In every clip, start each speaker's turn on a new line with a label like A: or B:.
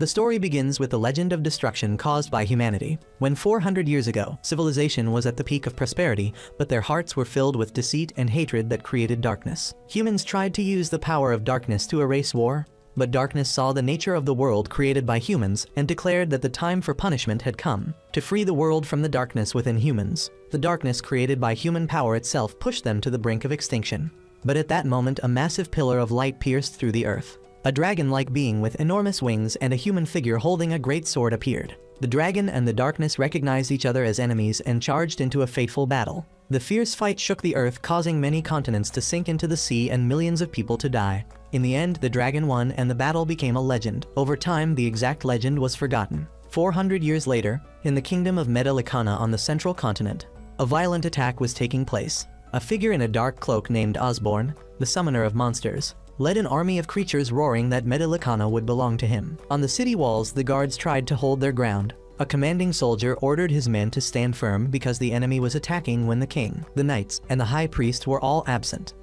A: The story begins with the legend of destruction caused by humanity. When 400 years ago, civilization was at the peak of prosperity, but their hearts were filled with deceit and hatred that created darkness. Humans tried to use the power of darkness to erase war, but darkness saw the nature of the world created by humans and declared that the time for punishment had come, to free the world from the darkness within humans. The darkness created by human power itself pushed them to the brink of extinction. But at that moment, a massive pillar of light pierced through the earth. A dragon-like being with enormous wings and a human figure holding a great sword appeared. The dragon and the darkness recognized each other as enemies and charged into a fateful battle. The fierce fight shook the earth, causing many continents to sink into the sea and millions of people to die. In the end, the dragon won and the battle became a legend. Over time, the exact legend was forgotten. 400 years later, in the kingdom of Medalicana on the central continent, a violent attack was taking place. A figure in a dark cloak named Osborne, the summoner of monsters, led an army of creatures roaring that Medalicana would belong to him. On the city walls, the guards tried to hold their ground. A commanding soldier ordered his men to stand firm because the enemy was attacking when the king, the knights, and the high priest were all absent.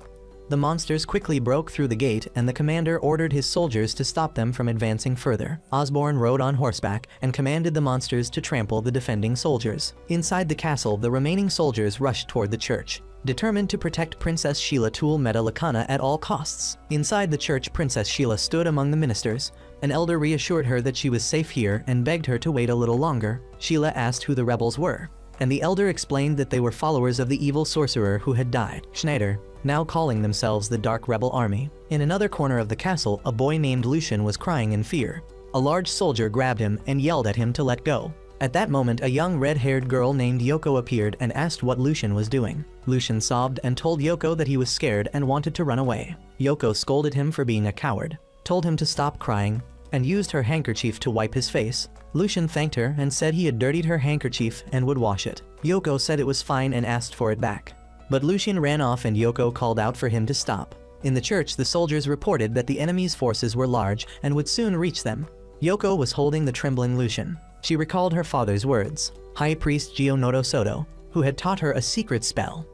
A: The monsters quickly broke through the gate and the commander ordered his soldiers to stop them from advancing further. Osborne rode on horseback and commanded the monsters to trample the defending soldiers. Inside the castle, the remaining soldiers rushed toward the church, determined to protect Princess Sheila Tool Medalicana at all costs. Inside the church, Princess Sheila stood among the ministers. An elder reassured her that she was safe here and begged her to wait a little longer. Sheila asked who the rebels were, and the elder explained that they were followers of the evil sorcerer who had died, Schneider, now calling themselves the Dark Rebel Army. In another corner of the castle, a boy named Lucian was crying in fear. A large soldier grabbed him and yelled at him to let go. At that moment, a young red-haired girl named Yoko appeared and asked what Lucian was doing. Lucian sobbed and told Yoko that he was scared and wanted to run away. Yoko scolded him for being a coward, told him to stop crying, and used her handkerchief to wipe his face. Lucian thanked her and said he had dirtied her handkerchief and would wash it. Yoko said it was fine and asked for it back. But Lucian ran off and Yoko called out for him to stop. In the church, the soldiers reported that the enemy's forces were large and would soon reach them. Yoko was holding the trembling Lucian. She recalled her father's words, High Priest Gionoto Soto, who had taught her a secret spell.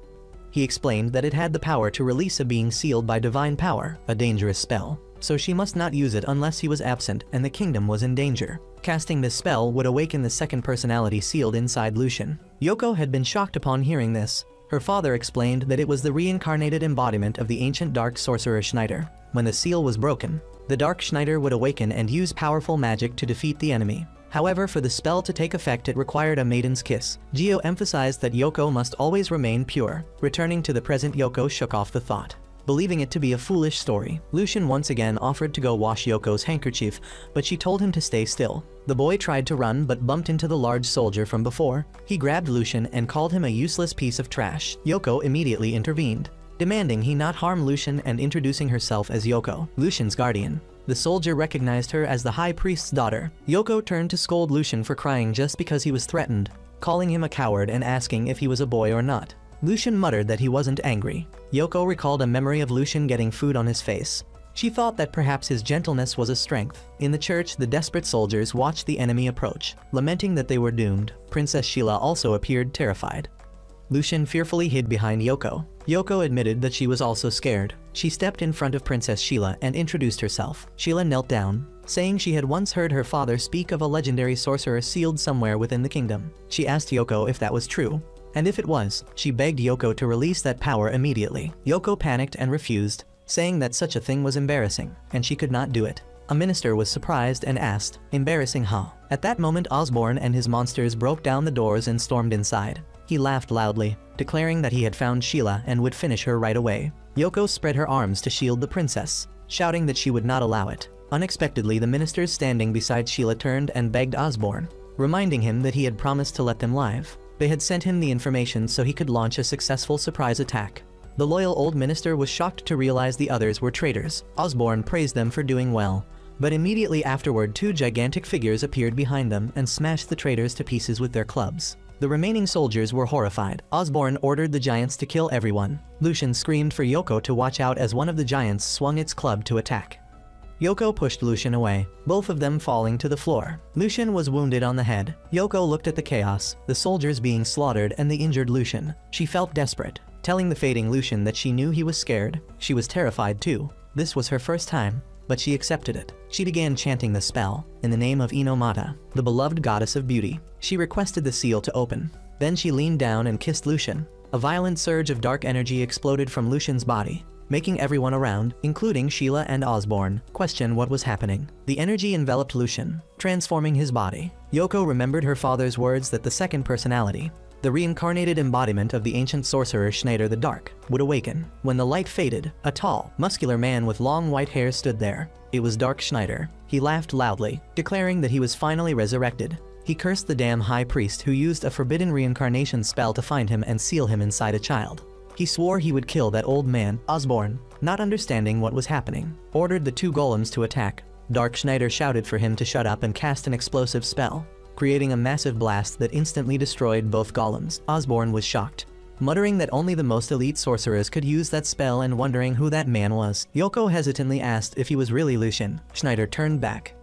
A: He explained that it had the power to release a being sealed by divine power, a dangerous spell, so she must not use it unless he was absent and the kingdom was in danger. Casting this spell would awaken the second personality sealed inside Lucian. Yoko had been shocked upon hearing this. Her father explained that it was the reincarnated embodiment of the ancient dark sorcerer Schneider. When the seal was broken, the dark Schneider would awaken and use powerful magic to defeat the enemy. However, for the spell to take effect, it required a maiden's kiss. Gio emphasized that Yoko must always remain pure. Returning to the present, Yoko shook off the thought, believing it to be a foolish story. Lucian once again offered to go wash Yoko's handkerchief, but she told him to stay still. The boy tried to run but bumped into the large soldier from before. He grabbed Lucian and called him a useless piece of trash. Yoko immediately intervened, demanding he not harm Lucian and introducing herself as Yoko, Lucian's guardian. The soldier recognized her as the high priest's daughter. Yoko turned to scold Lucian for crying just because he was threatened, calling him a coward and asking if he was a boy or not. Lucian muttered that he wasn't angry. Yoko recalled a memory of Lucian getting food on his face. She thought that perhaps his gentleness was a strength. In the church, the desperate soldiers watched the enemy approach, lamenting that they were doomed. Princess Sheila also appeared terrified. Lucian fearfully hid behind Yoko. Yoko admitted that she was also scared. She stepped in front of Princess Sheila and introduced herself. Sheila knelt down, saying she had once heard her father speak of a legendary sorcerer sealed somewhere within the kingdom. She asked Yoko if that was true, and if it was, she begged Yoko to release that power immediately. Yoko panicked and refused, saying that such a thing was embarrassing, and she could not do it. A minister was surprised and asked, "Embarrassing, huh?" At that moment, Osborne and his monsters broke down the doors and stormed inside. He laughed loudly, declaring that he had found Sheila and would finish her right away. Yoko spread her arms to shield the princess, shouting that she would not allow it. Unexpectedly, the ministers standing beside Sheila turned and begged Osborne, reminding him that he had promised to let them live. They had sent him the information so he could launch a successful surprise attack. The loyal old minister was shocked to realize the others were traitors. Osborne praised them for doing well, but immediately afterward, two gigantic figures appeared behind them and smashed the traitors to pieces with their clubs. The remaining soldiers were horrified. Osborne ordered the giants to kill everyone. Lucian screamed for Yoko to watch out as one of the giants swung its club to attack. Yoko pushed Lucian away, both of them falling to the floor. Lucian was wounded on the head. Yoko looked at the chaos, the soldiers being slaughtered and the injured Lucian. She felt desperate, telling the fading Lucian that she knew he was scared. She was terrified too. This was her first time. but she accepted it. She began chanting the spell, in the name of Inomata, the beloved goddess of beauty. She requested the seal to open. Then she leaned down and kissed Lucian. A violent surge of dark energy exploded from Lucian's body, making everyone around, including Sheila and Osborne, question what was happening. The energy enveloped Lucian, transforming his body. Yoko remembered her father's words that the second personality, the reincarnated embodiment of the ancient sorcerer Schneider the Dark, would awaken. When the light faded, a tall, muscular man with long white hair stood there. It was Dark Schneider. He laughed loudly, declaring that he was finally resurrected. He cursed the damn high priest who used a forbidden reincarnation spell to find him and seal him inside a child. He swore he would kill that old man. Osborne, not understanding what was happening, ordered the two golems to attack. Dark Schneider shouted for him to shut up and cast an explosive spell, creating a massive blast that instantly destroyed both golems. Osborne was shocked, muttering that only the most elite sorcerers could use that spell and wondering who that man was. Yoko hesitantly asked if he was really Lucian. Schneider turned back,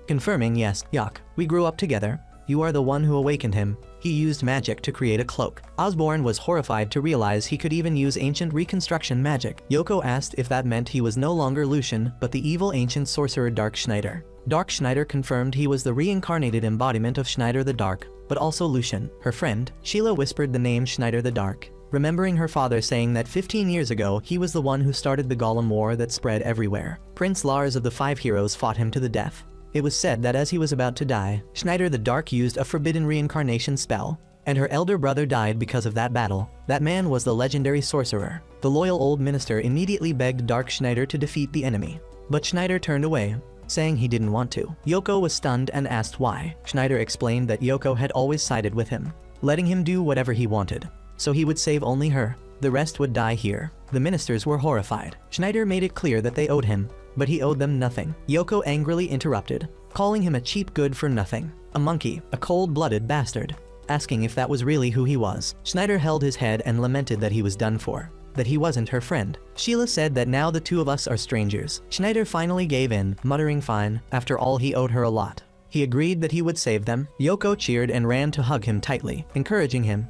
A: confirming, yes, Yak, we grew up together. You are the one who awakened him. He used magic to create a cloak. Osborne was horrified to realize he could even use ancient reconstruction magic. Yoko asked if that meant he was no longer Lucian, but the evil ancient sorcerer Dark Schneider. Dark Schneider confirmed he was the reincarnated embodiment of Schneider the Dark, but also Lucian. Her friend, Sheila, whispered the name Schneider the Dark, remembering her father saying that 15 years ago he was the one who started the Golem War that spread everywhere. Prince Lars of the Five Heroes fought him to the death. It was said that as he was about to die, Schneider the Dark used a forbidden reincarnation spell, and her elder brother died because of that battle. That man was the legendary sorcerer. The loyal old minister immediately begged Dark Schneider to defeat the enemy, but Schneider turned away, saying he didn't want to. Yoko was stunned and asked why. Schneider explained that Yoko had always sided with him, letting him do whatever he wanted, so he would save only her. The rest would die here. The ministers were horrified. Schneider made it clear that they owed him, but he owed them nothing. Yoko angrily interrupted, calling him a cheap good for nothing, a monkey, a cold-blooded bastard, asking if that was really who he was. Schneider held his head and lamented that he was done for, that he wasn't her friend. Sheila said that now the two of us are strangers. Schneider finally gave in, muttering fine. After all, he owed her a lot. He agreed that he would save them. Yoko cheered and ran to hug him tightly, encouraging him.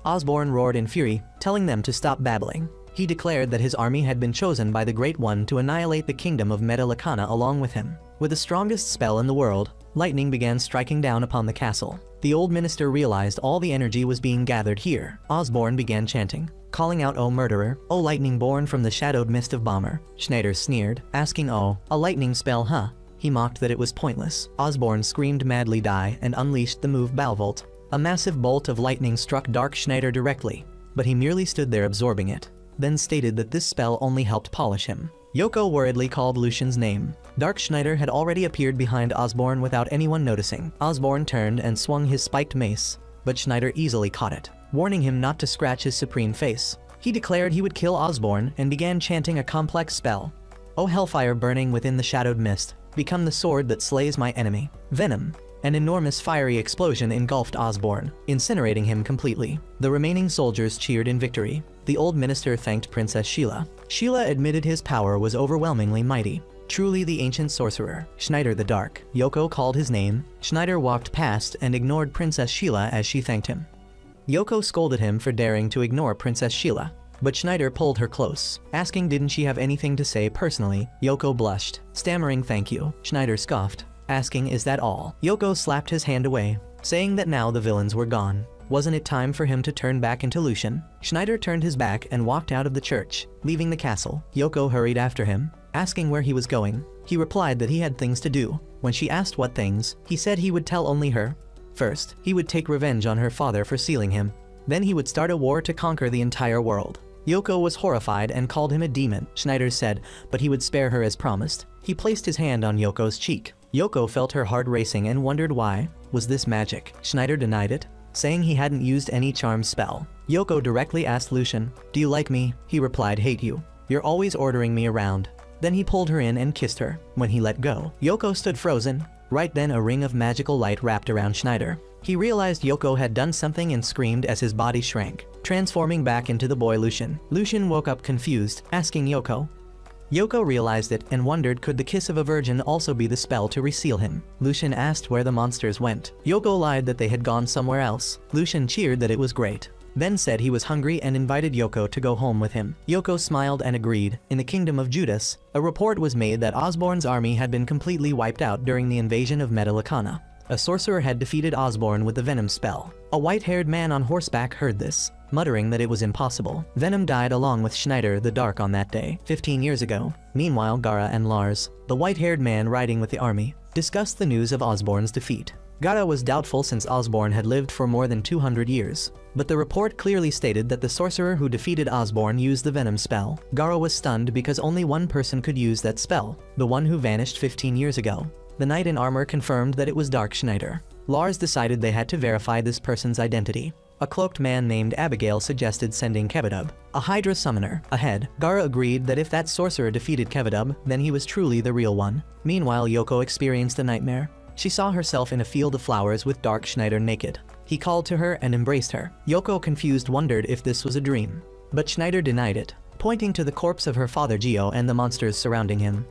A: Osborne roared in fury, telling them to stop babbling. He declared that his army had been chosen by the Great One to annihilate the kingdom of Metallicana along with him. With the strongest spell in the world, lightning began striking down upon the castle. The old minister realized all the energy was being gathered here. Osborne began chanting, calling out, "O murderer, O lightning born from the shadowed mist of Bomber." Schneider sneered, asking, "Oh, a lightning spell, huh?" He mocked that it was pointless. Osborne screamed madly die and unleashed the move Balvolt. A massive bolt of lightning struck Dark Schneider directly, but he merely stood there absorbing it, then stated that this spell only helped polish him. Yoko worriedly called Lucian's name. Dark Schneider had already appeared behind Osborne without anyone noticing. Osborne turned and swung his spiked mace, but Schneider easily caught it, warning him not to scratch his supreme face. He declared he would kill Osborne and began chanting a complex spell. "O hellfire burning within the shadowed mist, become the sword that slays my enemy." Venom. An enormous fiery explosion engulfed Osborne, incinerating him completely. The remaining soldiers cheered in victory. The old minister thanked Princess Sheila. Sheila admitted his power was overwhelmingly mighty. Truly the ancient sorcerer, Schneider the Dark. Yoko called his name. Schneider walked past and ignored Princess Sheila as she thanked him. Yoko scolded him for daring to ignore Princess Sheila, but Schneider pulled her close, asking didn't she have anything to say personally. Yoko blushed, stammering thank you. Schneider scoffed, asking is that all? Yoko slapped his hand away, saying that now the villains were gone. Wasn't it time for him to turn back into Lucian? Schneider turned his back and walked out of the church, leaving the castle. Yoko hurried after him, asking where he was going. He replied that he had things to do. When she asked what things, he said he would tell only her. First, he would take revenge on her father for sealing him. Then he would start a war to conquer the entire world. Yoko was horrified and called him a demon. Schneider said, but he would spare her as promised. He placed his hand on Yoko's cheek. Yoko felt her heart racing and wondered why. Was this magic? Schneider denied it, saying he hadn't used any charm spell. Yoko directly asked Lucian, "Do you like me?" He replied, "Hate you. You're always ordering me around." Then he pulled her in and kissed her. When he let go, Yoko stood frozen. Right then a ring of magical light wrapped around Schneider. He realized Yoko had done something and screamed as his body shrank, transforming back into the boy Lucian. Lucian woke up confused, asking Yoko. Yoko realized it and wondered could the kiss of a virgin also be the spell to reseal him. Lucian asked where the monsters went. Yoko lied that they had gone somewhere else. Lucian cheered that it was great. then said he was hungry and invited Yoko to go home with him. Yoko smiled and agreed. In the kingdom of Judas, a report was made that Osborne's army had been completely wiped out during the invasion of Metallicana. A sorcerer had defeated Osborne with the Venom spell. A white-haired man on horseback heard this, muttering that it was impossible. Venom died along with Schneider the Dark on that day, 15 years ago. Meanwhile, Gara and Lars, the white-haired man riding with the army, discussed the news of Osborne's defeat. Gara was doubtful since Osborne had lived for more than 200 years, but the report clearly stated that the sorcerer who defeated Osborne used the Venom spell. Gara was stunned because only one person could use that spell, the one who vanished 15 years ago. The knight in armor confirmed that it was Dark Schneider. Lars decided they had to verify this person's identity. A cloaked man named Abigail suggested sending Kevadub, a Hydra summoner, ahead. Gara agreed that if that sorcerer defeated Kevadub, then he was truly the real one. Meanwhile, Yoko experienced a nightmare. She saw herself in a field of flowers with Dark Schneider naked. He called to her and embraced her. Yoko, confused, wondered if this was a dream. But Schneider denied it, pointing to the corpse of her father Geo and the monsters surrounding him.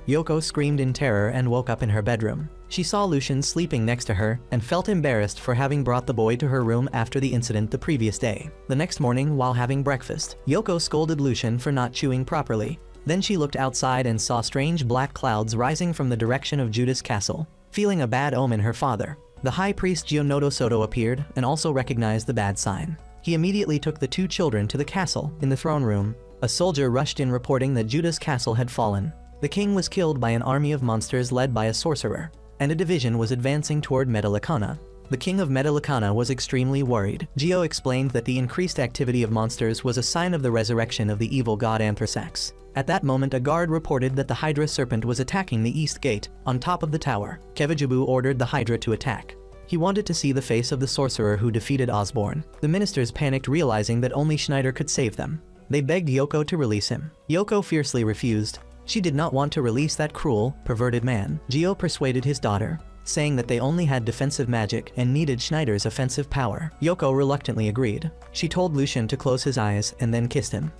A: Yoko screamed in terror and woke up in her bedroom. She saw Lucian sleeping next to her and felt embarrassed for having brought the boy to her room after the incident the previous day. The next morning, while having breakfast, Yoko scolded Lucian for not chewing properly. Then she looked outside and saw strange black clouds rising from the direction of Judas Castle. Feeling a bad omen, her father, the high priest Gionodo Soto, appeared and also recognized the bad sign. He immediately took the two children to the castle. In the throne room, a soldier rushed in reporting that Judas Castle had fallen. The king was killed by an army of monsters led by a sorcerer, and a division was advancing toward Metallicana. The king of Metallicana was extremely worried. Geo explained that the increased activity of monsters was a sign of the resurrection of the evil god Anthrasax. At that moment, a guard reported that the Hydra serpent was attacking the east gate, on top of the tower. Kevajibu ordered the Hydra to attack. He wanted to see the face of the sorcerer who defeated Osborne. The ministers panicked, realizing that only Schneider could save them. They begged Yoko to release him. Yoko fiercely refused. She did not want to release that cruel, perverted man. Geo persuaded his daughter, saying that they only had defensive magic and needed Schneider's offensive power. Yoko reluctantly agreed. She told Lucian to close his eyes and then kissed him.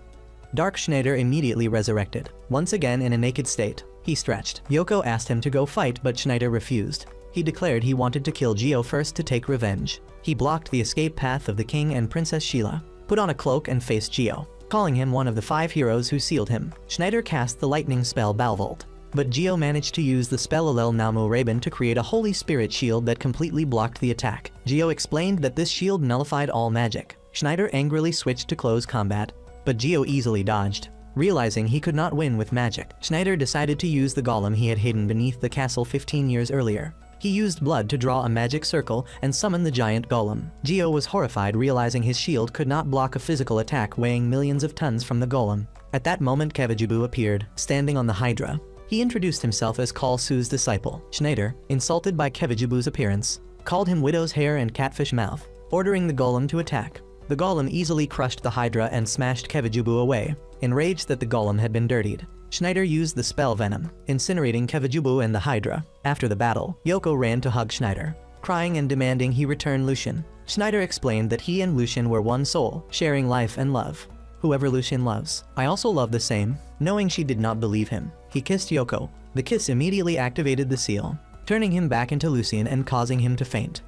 A: Dark Schneider immediately resurrected. Once again in a naked state, he stretched. Yoko asked him to go fight, but Schneider refused. He declared he wanted to kill Geo first to take revenge. He blocked the escape path of the king and Princess Sheila, put on a cloak and faced Geo, calling him one of the 5 heroes who sealed him. Schneider cast the lightning spell Balvolt, but Geo managed to use the spell Alel Namu Raben to create a holy spirit shield that completely blocked the attack. Geo explained that this shield nullified all magic. Schneider angrily switched to close combat, but Geo easily dodged. Realizing he could not win with magic, Schneider decided to use the golem he had hidden beneath the castle 15 years earlier. He used blood to draw a magic circle and summon the giant golem. Geo was horrified, realizing his shield could not block a physical attack weighing millions of tons from the golem. At that moment, Kevajibu appeared, standing on the Hydra. He introduced himself as Kalsu's disciple. Schneider, insulted by Kevajibu's appearance, called him widow's hair and catfish mouth, ordering the golem to attack. The golem easily crushed the Hydra and smashed Kevajibu away, enraged that the golem had been dirtied. Schneider used the spell Venom, incinerating Kevajibu and the Hydra. After the battle, Yoko ran to hug Schneider, crying and demanding he return Lucian. Schneider explained that he and Lucian were one soul, sharing life and love. Whoever Lucian loves, I also love the same. Knowing she did not believe him, he kissed Yoko. The kiss immediately activated the seal, turning him back into Lucian and causing him to faint.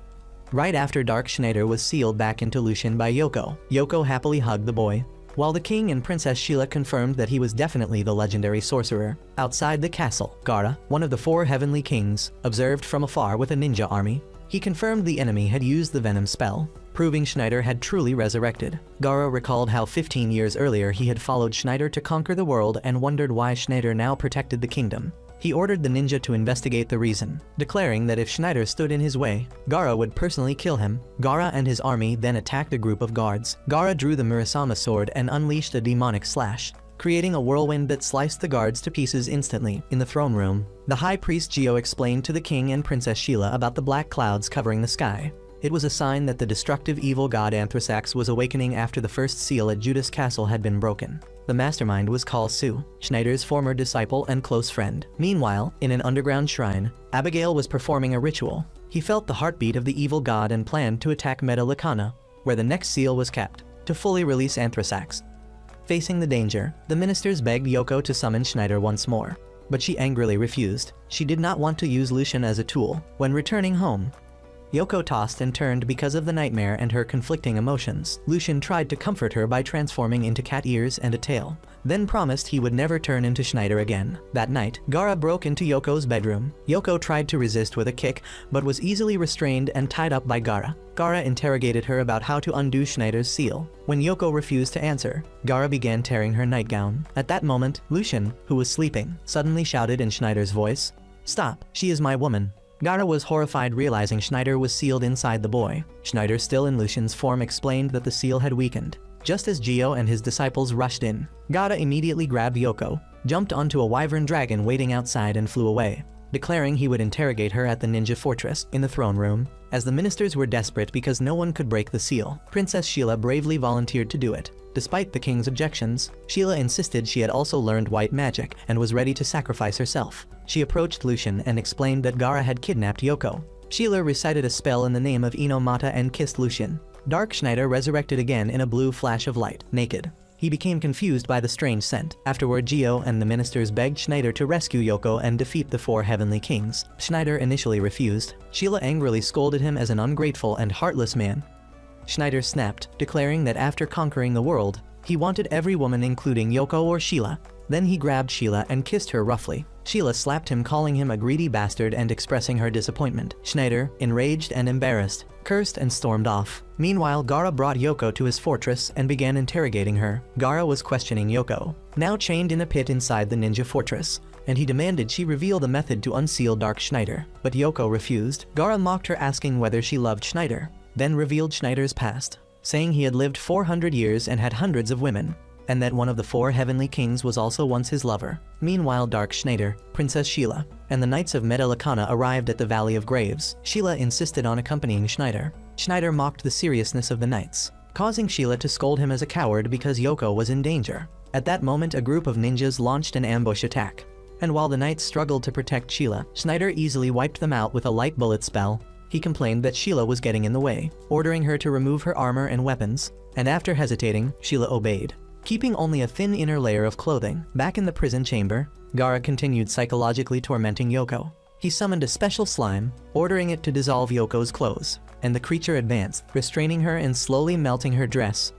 A: Right after, Dark Schneider was sealed back into Lucian by Yoko. Yoko happily hugged the boy, while the king and Princess Sheila confirmed that he was definitely the legendary sorcerer. Outside the castle, Gara, one of the 4 heavenly kings, observed from afar with a ninja army. He confirmed the enemy had used the Venom spell, proving Schneider had truly resurrected. Gara recalled how 15 years earlier he had followed Schneider to conquer the world and wondered why Schneider now protected the kingdom. He ordered the ninja to investigate the reason, declaring that if Schneider stood in his way, Gara would personally kill him. Gara and his army then attacked a group of guards. Gara drew the Murasama sword and unleashed a demonic slash, creating a whirlwind that sliced the guards to pieces instantly. In the throne room, the high priest Geo explained to the king and Princess Sheila about the black clouds covering the sky. It was a sign that the destructive evil god Anthrasax was awakening after the first seal at Judas Castle had been broken. The mastermind was Kalsu, Schneider's former disciple and close friend. Meanwhile, in an underground shrine, Abigail was performing a ritual. He felt the heartbeat of the evil god and planned to attack Metallicana, where the next seal was kept, to fully release Anthrasax. Facing the danger, the ministers begged Yoko to summon Schneider once more, but she angrily refused. She did not want to use Lucian as a tool. When returning home, Yoko tossed and turned because of the nightmare and her conflicting emotions. Lucian tried to comfort her by transforming into cat ears and a tail, then promised he would never turn into Schneider again. That night, Gaara broke into Yoko's bedroom. Yoko tried to resist with a kick, but was easily restrained and tied up by Gaara. Gaara interrogated her about how to undo Schneider's seal. When Yoko refused to answer, Gaara began tearing her nightgown. At that moment, Lucian, who was sleeping, suddenly shouted in Schneider's voice, "Stop, she is my woman." Gaara was horrified realizing Schneider was sealed inside the boy. Schneider, still in Lucian's form, explained that the seal had weakened. Just as Geo and his disciples rushed in, Gaara immediately grabbed Yoko, jumped onto a wyvern dragon waiting outside and flew away, declaring he would interrogate her at the ninja fortress in the throne room. As the ministers were desperate because no one could break the seal, Princess Sheila bravely volunteered to do it. Despite the king's objections, Sheila insisted she had also learned white magic and was ready to sacrifice herself. She approached Lucian and explained that Gaara had kidnapped Yoko. Sheila recited a spell in the name of Ino Mata and kissed Lucian. Dark Schneider resurrected again in a blue flash of light, naked. He became confused by the strange scent. Afterward, Geo and the ministers begged Schneider to rescue Yoko and defeat the 4 heavenly kings. Schneider initially refused. Sheila angrily scolded him as an ungrateful and heartless man. Schneider snapped, declaring that after conquering the world, he wanted every woman including Yoko or Sheila. Then he grabbed Sheila and kissed her roughly. Sheila slapped him, calling him a greedy bastard and expressing her disappointment. Schneider, enraged and embarrassed, cursed and stormed off. Meanwhile, Gaara brought Yoko to his fortress and began interrogating her. Gaara was questioning Yoko, now chained in a pit inside the ninja fortress, and he demanded she reveal the method to unseal Dark Schneider. But Yoko refused. Gaara mocked her, asking whether she loved Schneider, then revealed Schneider's past, saying he had lived 400 years and had hundreds of women, and that one of the 4 heavenly kings was also once his lover. Meanwhile, Dark Schneider, Princess Sheila, and the Knights of Metallicana arrived at the Valley of Graves. Sheila insisted on accompanying Schneider. Schneider mocked the seriousness of the knights, causing Sheila to scold him as a coward because Yoko was in danger. At that moment, a group of ninjas launched an ambush attack, and while the knights struggled to protect Sheila, Schneider easily wiped them out with a light bullet spell. He complained that Sheila was getting in the way, ordering her to remove her armor and weapons, and after hesitating, Sheila obeyed, keeping only a thin inner layer of clothing. Back in the prison chamber, Gaara continued psychologically tormenting Yoko. He summoned a special slime, ordering it to dissolve Yoko's clothes, and the creature advanced, restraining her and slowly melting her dress.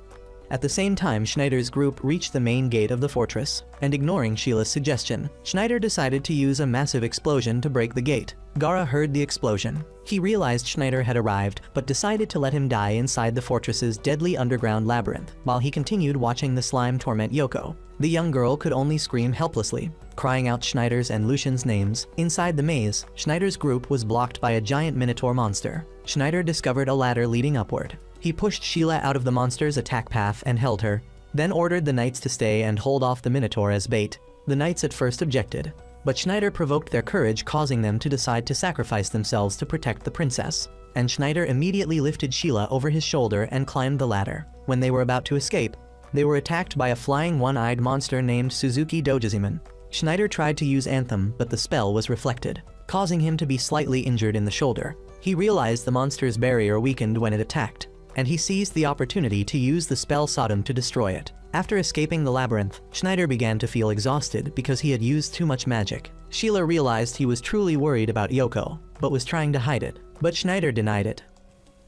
A: At the same time, Schneider's group reached the main gate of the fortress, and ignoring Sheila's suggestion, Schneider decided to use a massive explosion to break the gate. Gaara heard the explosion. He realized Schneider had arrived, but decided to let him die inside the fortress's deadly underground labyrinth, while he continued watching the slime torment Yoko. The young girl could only scream helplessly, crying out Schneider's and Lucian's names. Inside the maze, Schneider's group was blocked by a giant minotaur monster. Schneider discovered a ladder leading upward. He pushed Sheila out of the monster's attack path and held her, then ordered the knights to stay and hold off the minotaur as bait. The knights at first objected, but Schneider provoked their courage, causing them to decide to sacrifice themselves to protect the princess. And Schneider immediately lifted Sheila over his shoulder and climbed the ladder. When they were about to escape, they were attacked by a flying one-eyed monster named Suzuki Dojizimon. Schneider tried to use Anthem, but the spell was reflected, causing him to be slightly injured in the shoulder. He realized the monster's barrier weakened when it attacked, and he seized the opportunity to use the spell Sodom to destroy it. After escaping the labyrinth, Schneider began to feel exhausted because he had used too much magic. Sheila realized he was truly worried about Yoko, but was trying to hide it, but Schneider denied it.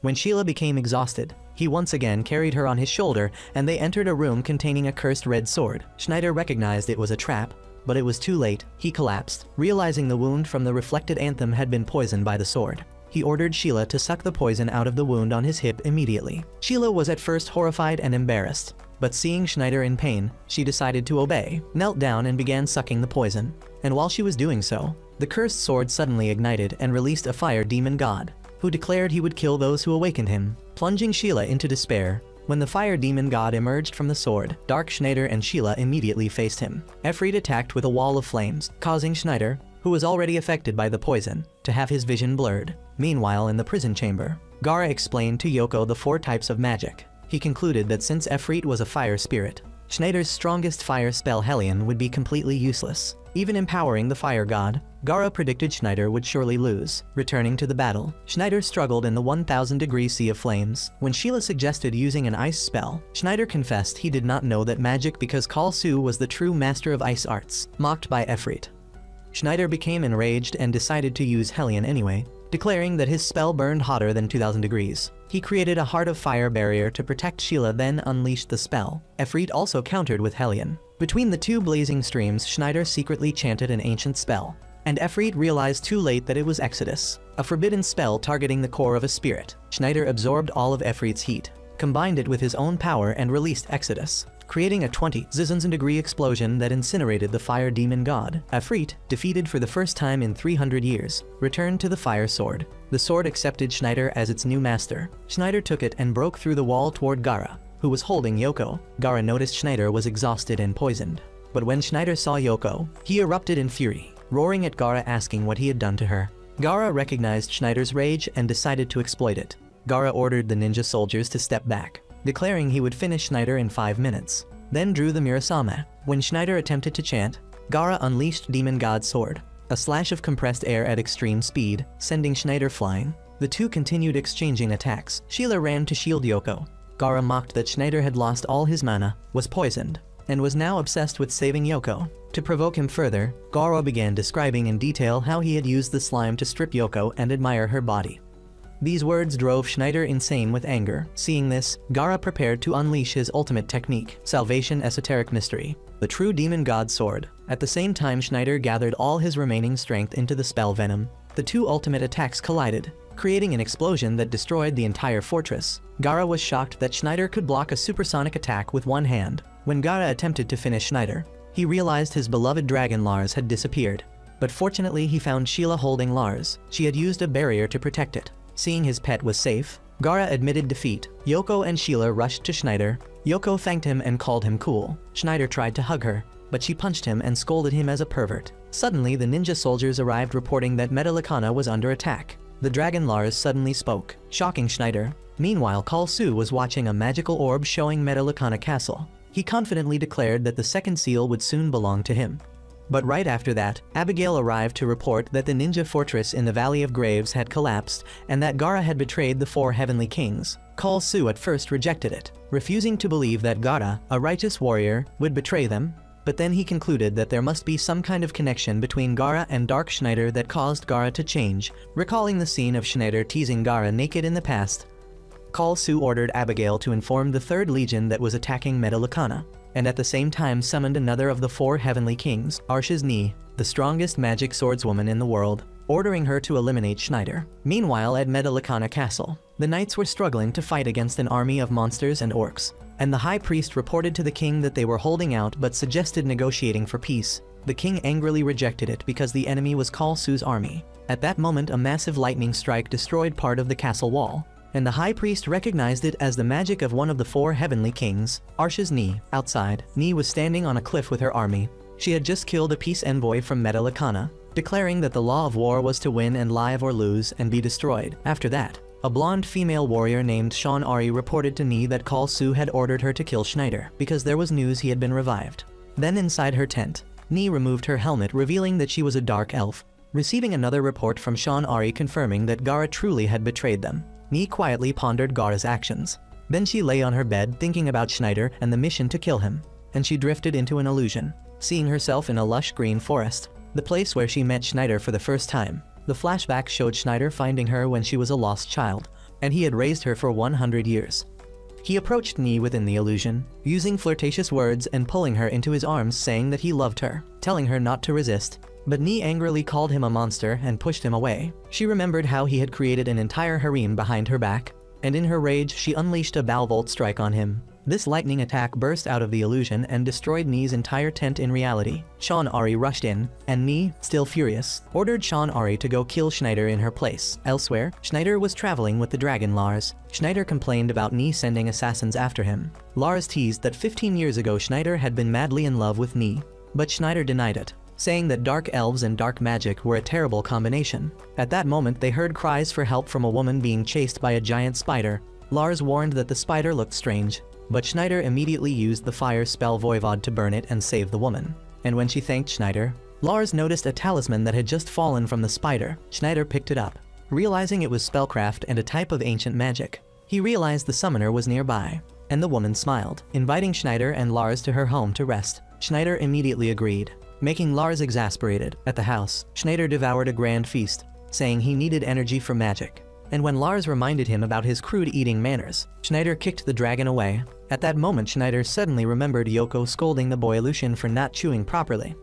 A: When Sheila became exhausted, he once again carried her on his shoulder, and they entered a room containing a cursed red sword. Schneider recognized it was a trap, but it was too late. He collapsed, realizing the wound from the reflected Anthem had been poisoned by the sword. He ordered Sheila to suck the poison out of the wound on his hip immediately. Sheila was at first horrified and embarrassed, but seeing Schneider in pain, she decided to obey, knelt down and began sucking the poison. And while she was doing so, the cursed sword suddenly ignited and released a fire demon god, who declared he would kill those who awakened him, plunging Sheila into despair. When the fire demon god emerged from the sword, Dark Schneider and Sheila immediately faced him. Efreet attacked with a wall of flames, causing Schneider, who was already affected by the poison, to have his vision blurred. Meanwhile, in the prison chamber, Gaara explained to Yoko the 4 types of magic. He concluded that since Efreet was a fire spirit, Schneider's strongest fire spell Hellion would be completely useless. Even empowering the fire god, Gaara predicted Schneider would surely lose. Returning to the battle, Schneider struggled in the 1000-degree sea of flames. When Sheila suggested using an ice spell, Schneider confessed he did not know that magic because Kalsu was the true master of ice arts, mocked by Efreet. Schneider became enraged and decided to use Hellion anyway, declaring that his spell burned hotter than 2000 degrees. He created a heart of fire barrier to protect Sheila, then unleashed the spell. Efreet also countered with Hellion. Between the two blazing streams, Schneider secretly chanted an ancient spell, and Efreet realized too late that it was Exodus, a forbidden spell targeting the core of a spirit. Schneider absorbed all of Efreet's heat, combined it with his own power, and released Exodus, creating a 20,000 degree explosion that incinerated the fire demon god. Efreet, defeated for the first time in 300 years, returned to the fire sword. The sword accepted Schneider as its new master. Schneider took it and broke through the wall toward Gaara, who was holding Yoko. Gaara noticed Schneider was exhausted and poisoned. But when Schneider saw Yoko, he erupted in fury, roaring at Gaara, asking what he had done to her. Gaara recognized Schneider's rage and decided to exploit it. Gaara ordered the ninja soldiers to step back, declaring he would finish Schneider in 5 minutes, then drew the Mirasama. When Schneider attempted to chant, Gaara unleashed Demon God's sword, a slash of compressed air at extreme speed, sending Schneider flying. The two continued exchanging attacks. Sheila ran to shield Yoko. Gaara mocked that Schneider had lost all his mana, was poisoned, and was now obsessed with saving Yoko. To provoke him further, Gaara began describing in detail how he had used the slime to strip Yoko and admire her body. These words drove Schneider insane with anger. Seeing this, Gaara prepared to unleash his ultimate technique, Salvation Esoteric Mystery, the true demon god sword. At the same time, Schneider gathered all his remaining strength into the spell Venom. The two ultimate attacks collided, creating an explosion that destroyed the entire fortress. Gaara was shocked that Schneider could block a supersonic attack with one hand. When Gaara attempted to finish Schneider, he realized his beloved dragon Lars had disappeared. But fortunately, he found Sheila holding Lars. She had used a barrier to protect it. Seeing his pet was safe, Gaara admitted defeat. Yoko and Sheila rushed to Schneider. Yoko thanked him and called him cool. Schneider tried to hug her, but she punched him and scolded him as a pervert. Suddenly, the ninja soldiers arrived, reporting that Metallicana was under attack. The dragon Lars suddenly spoke, shocking Schneider. Meanwhile, Kalsu was watching a magical orb showing Metallicana Castle. He confidently declared that the second seal would soon belong to him. But right after that, Abigail arrived to report that the ninja fortress in the Valley of Graves had collapsed and that Gaara had betrayed the 4 heavenly kings. Kalsu at first rejected it, refusing to believe that Gaara, a righteous warrior, would betray them. But then he concluded that there must be some kind of connection between Gaara and Dark Schneider that caused Gaara to change, recalling the scene of Schneider teasing Gaara naked in the past. Kalsu ordered Abigail to inform the 3rd Legion that was attacking Metallicana, and at the same time summoned another of the 4 heavenly kings, Arsh's Knee, the strongest magic swordswoman in the world, ordering her to eliminate Schneider. Meanwhile, at Metallicana Castle, the knights were struggling to fight against an army of monsters and orcs, and the high priest reported to the king that they were holding out but suggested negotiating for peace. The king angrily rejected it because the enemy was Kalsu's army. At that moment, a massive lightning strike destroyed part of the castle wall, and the high priest recognized it as the magic of one of the 4 heavenly kings, Arsh's Knee. Outside, Knee was standing on a cliff with her army. She had just killed a peace envoy from Metallicana, declaring that the law of war was to win and live or lose and be destroyed. After that, a blonde female warrior named Sean Ari reported to Knee that Kalsu had ordered her to kill Schneider because there was news he had been revived. Then inside her tent, Knee removed her helmet, revealing that she was a dark elf, receiving another report from Sean Ari confirming that Gaara truly had betrayed them. Knee quietly pondered Gaara's actions. Then she lay on her bed thinking about Schneider and the mission to kill him, and she drifted into an illusion, seeing herself in a lush green forest, the place where she met Schneider for the first time. The flashback showed Schneider finding her when she was a lost child, and he had raised her for 100 years. He approached Knee within the illusion, using flirtatious words and pulling her into his arms, saying that he loved her, telling her not to resist. But Knee angrily called him a monster and pushed him away. She remembered how he had created an entire harem behind her back, and in her rage she unleashed a Balvolt strike on him. This lightning attack burst out of the illusion and destroyed Knee's entire tent in reality. Sean Ari rushed in, and Knee, still furious, ordered Sean Ari to go kill Schneider in her place. Elsewhere, Schneider was traveling with the dragon Lars. Schneider complained about Knee sending assassins after him. Lars teased that 15 years ago Schneider had been madly in love with Knee, but Schneider denied it, saying that dark elves and dark magic were a terrible combination. At that moment, they heard cries for help from a woman being chased by a giant spider. Lars warned that the spider looked strange, but Schneider immediately used the fire spell Voivod to burn it and save the woman. And when she thanked Schneider, Lars noticed a talisman that had just fallen from the spider. Schneider picked it up, realizing it was spellcraft and a type of ancient magic. He realized the summoner was nearby, and the woman smiled, inviting Schneider and Lars to her home to rest. Schneider immediately agreed, making Lars exasperated. At the house, Schneider devoured a grand feast. saying he needed energy for magic. And when Lars reminded him about his crude eating manners, Schneider kicked the dragon away. At that moment, Schneider suddenly remembered Yoko scolding the boy Lucian for not chewing properly.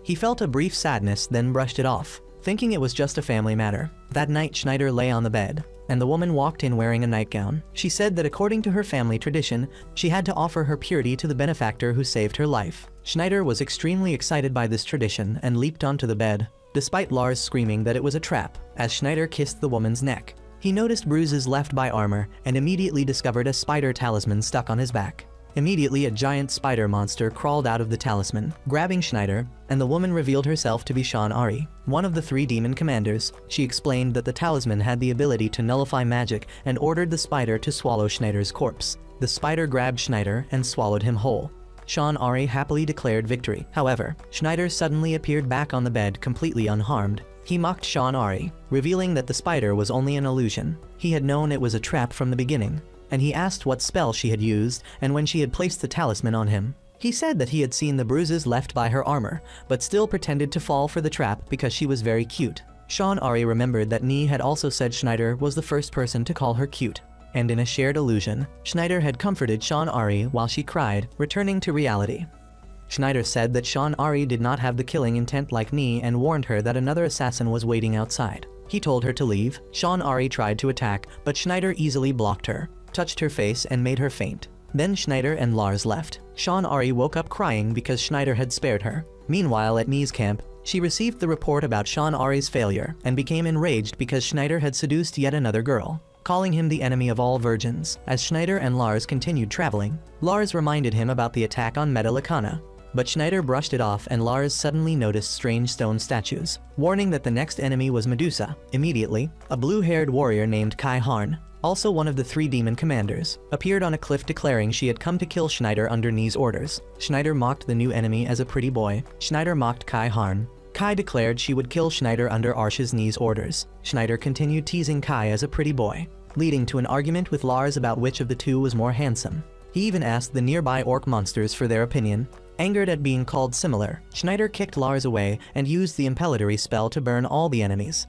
A: He felt a brief sadness, then brushed it off, thinking it was just a family matter. That night, Schneider lay on the bed, and the woman walked in wearing a nightgown. She said that according to her family tradition, she had to offer her purity to the benefactor who saved her life. Schneider was extremely excited by this tradition and leaped onto the bed, despite Lars screaming that it was a trap. As Schneider kissed the woman's neck, he noticed bruises left by armor and immediately discovered a spider talisman stuck on his back. Immediately, a giant spider monster crawled out of the talisman, grabbing Schneider, and the woman revealed herself to be Sean Ari, one of the 3 demon commanders. She explained that the talisman had the ability to nullify magic and ordered the spider to swallow Schneider's corpse. The spider grabbed Schneider and swallowed him whole. Sean Ari happily declared victory. However, Schneider suddenly appeared back on the bed completely unharmed. He mocked Sean Ari, revealing that the spider was only an illusion. He had known it was a trap from the beginning, and he asked what spell she had used and when she had placed the talisman on him. He said that he had seen the bruises left by her armor, but still pretended to fall for the trap because she was very cute. Sean Ari remembered that Nee had also said Schneider was the first person to call her cute, and in a shared illusion, Schneider had comforted Sean Ari while she cried, returning to reality. Schneider said that Sean Ari did not have the killing intent like Nee and warned her that another assassin was waiting outside. He told her to leave. Sean Ari tried to attack, but Schneider easily blocked her, touched her face and made her faint. Then Schneider and Lars left. Sean Ari woke up crying because Schneider had spared her. Meanwhile, at Nee's camp, she received the report about Sean Ari's failure and became enraged because Schneider had seduced yet another girl, calling him the enemy of all virgins. As Schneider and Lars continued traveling, Lars reminded him about the attack on Metallicana, but Schneider brushed it off and Lars suddenly noticed strange stone statues, warning that the next enemy was Medusa. Immediately, a blue-haired warrior named Kai Harn, also one of the 3 demon commanders, appeared on a cliff declaring she had come to kill Schneider under Nee's orders. Schneider mocked the new enemy as a pretty boy. Schneider mocked Kai Harn. Kai declared she would kill Schneider under Arsh's Nee's orders. Schneider continued teasing Kai as a pretty boy, leading to an argument with Lars about which of the 2 was more handsome. He even asked the nearby orc monsters for their opinion. Angered at being called similar, Schneider kicked Lars away and used the Impellitory spell to burn all the enemies.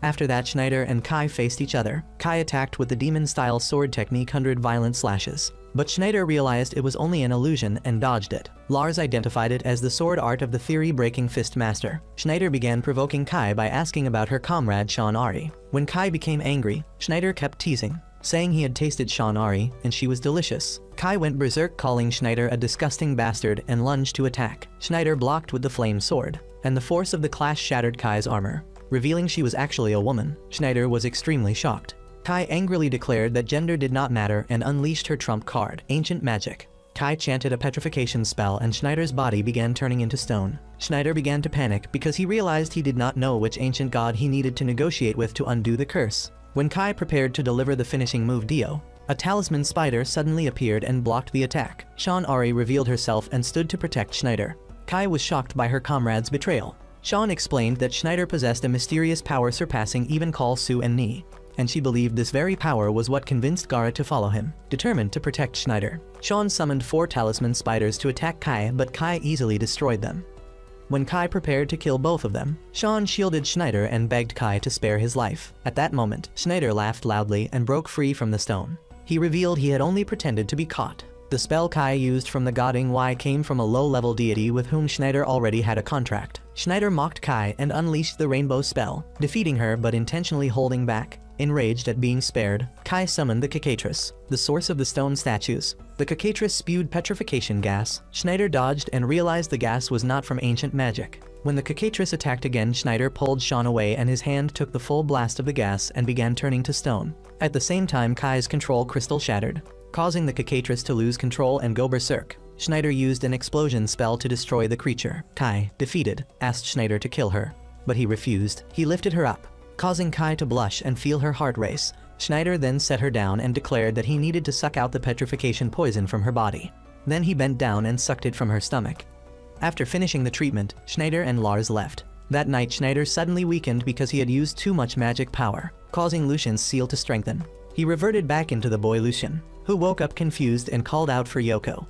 A: After that, Schneider and Kai faced each other. Kai attacked with the demon-style sword technique 100 violent slashes, but Schneider realized it was only an illusion and dodged it. Lars identified it as the sword art of the theory-breaking fist master. Schneider began provoking Kai by asking about her comrade Sean Ari. When Kai became angry, Schneider kept teasing, saying he had tasted Sean Ari and she was delicious. Kai went berserk, calling Schneider a disgusting bastard, and lunged to attack. Schneider blocked with the flame sword, and the force of the clash shattered Kai's armor, revealing she was actually a woman. Schneider was extremely shocked. Kai angrily declared that gender did not matter and unleashed her trump card, Ancient Magic. Kai chanted a petrification spell and Schneider's body began turning into stone. Schneider began to panic because he realized he did not know which ancient god he needed to negotiate with to undo the curse. When Kai prepared to deliver the finishing move Dio, a talisman spider suddenly appeared and blocked the attack. Sean Ari revealed herself and stood to protect Schneider. Kai was shocked by her comrade's betrayal. Sean explained that Schneider possessed a mysterious power surpassing even Call Sue and Nee, and she believed this very power was what convinced Gara to follow him. Determined to protect Schneider, Sean summoned 4 talisman spiders to attack Kai, but Kai easily destroyed them. When Kai prepared to kill both of them, Sean shielded Schneider and begged Kai to spare his life. At that moment, Schneider laughed loudly and broke free from the stone. He revealed he had only pretended to be caught. The spell Kai used from the Godding Y came from a low-level deity with whom Schneider already had a contract. Schneider mocked Kai and unleashed the rainbow spell, defeating her but intentionally holding back. Enraged at being spared, Kai summoned the Cicatris, the source of the stone statues. The Cicatris spewed petrification gas. Schneider dodged and realized the gas was not from ancient magic. When the Cicatris attacked again, Schneider pulled Sean away and his hand took the full blast of the gas and began turning to stone. At the same time, Kai's control crystal shattered, causing the Cicatris to lose control and go berserk. Schneider used an explosion spell to destroy the creature. Kai, defeated, asked Schneider to kill her, but he refused. He lifted her up, causing Kai to blush and feel her heart race. Schneider then set her down and declared that he needed to suck out the petrification poison from her body. Then he bent down and sucked it from her stomach. After finishing the treatment, Schneider and Lars left. That night, Schneider suddenly weakened because he had used too much magic power, causing Lucian's seal to strengthen. He reverted back into the boy Lucian, who woke up confused and called out for Yoko.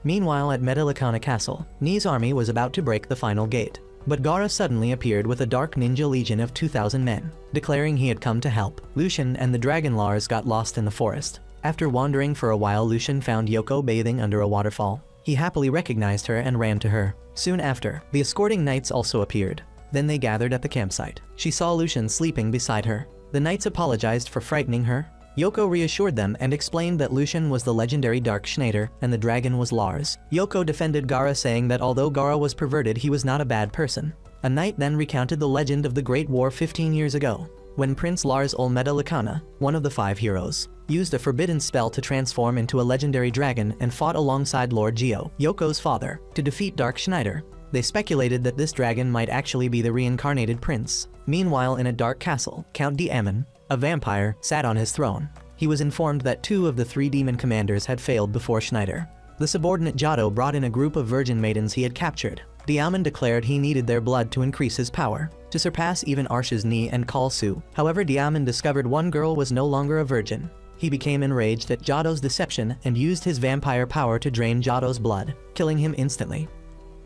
A: Meanwhile, at Metallicana Castle, Nee's army was about to break the final gate. But Gaara suddenly appeared with a dark ninja legion of 2,000 men, declaring he had come to help. Lucian and the dragon Lars got lost in the forest. After wandering for a while, Lucian found Yoko bathing under a waterfall. He happily recognized her and ran to her. Soon after, the escorting knights also appeared. Then they gathered at the campsite. She saw Lucian sleeping beside her. The knights apologized for frightening her. Yoko reassured them and explained that Lucian was the legendary Dark Schneider and the dragon was Lars. Yoko defended Gaara, saying that although Gaara was perverted, he was not a bad person. A knight then recounted the legend of the Great War 15 years ago, when Prince Lars Olmeda, one of the 5 heroes, used a forbidden spell to transform into a legendary dragon and fought alongside Lord Geo, Yoko's father, to defeat Dark Schneider. They speculated that this dragon might actually be the reincarnated prince. Meanwhile, in a dark castle, Count Diamond, a vampire, sat on his throne. He was informed that 2 of the 3 demon commanders had failed before Schneider. The subordinate Giotto brought in a group of virgin maidens he had captured. Diamond declared he needed their blood to increase his power, to surpass even Arsh's Knee and Kalsu. However, Diamond discovered one girl was no longer a virgin. He became enraged at Giotto's deception and used his vampire power to drain Giotto's blood, killing him instantly.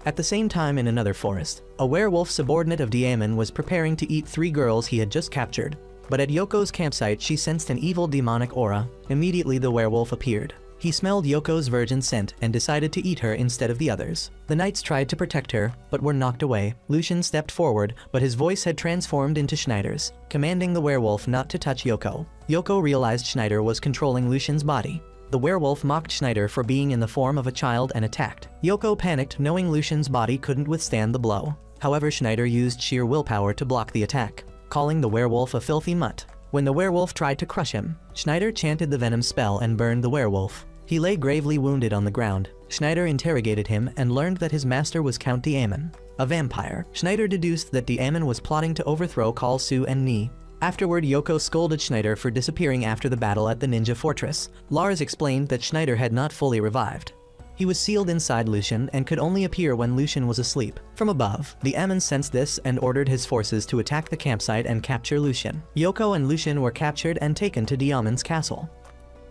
A: At the same time, in another forest, a werewolf subordinate of Diamond was preparing to eat 3 girls he had just captured. But at Yoko's campsite, she sensed an evil demonic aura. Immediately the werewolf appeared. He smelled Yoko's virgin scent and decided to eat her instead of the others. The knights tried to protect her, but were knocked away. Lucian stepped forward, but his voice had transformed into Schneider's, commanding the werewolf not to touch Yoko. Yoko realized Schneider was controlling Lucian's body. The werewolf mocked Schneider for being in the form of a child and attacked. Yoko panicked, knowing Lucian's body couldn't withstand the blow. However, Schneider used sheer willpower to block the attack, calling the werewolf a filthy mutt. When the werewolf tried to crush him, Schneider chanted the venom spell and burned the werewolf. He lay gravely wounded on the ground. Schneider interrogated him and learned that his master was Count Diamond, a vampire. Schneider deduced that Diamond was plotting to overthrow Kalsu and Knee. Afterward, Yoko scolded Schneider for disappearing after the battle at the ninja fortress. Lars explained that Schneider had not fully revived. He was sealed inside Lucian and could only appear when Lucian was asleep. From above, the Ammon sensed this and ordered his forces to attack the campsite and capture Lucian. Yoko and Lucian were captured and taken to Diamond's castle,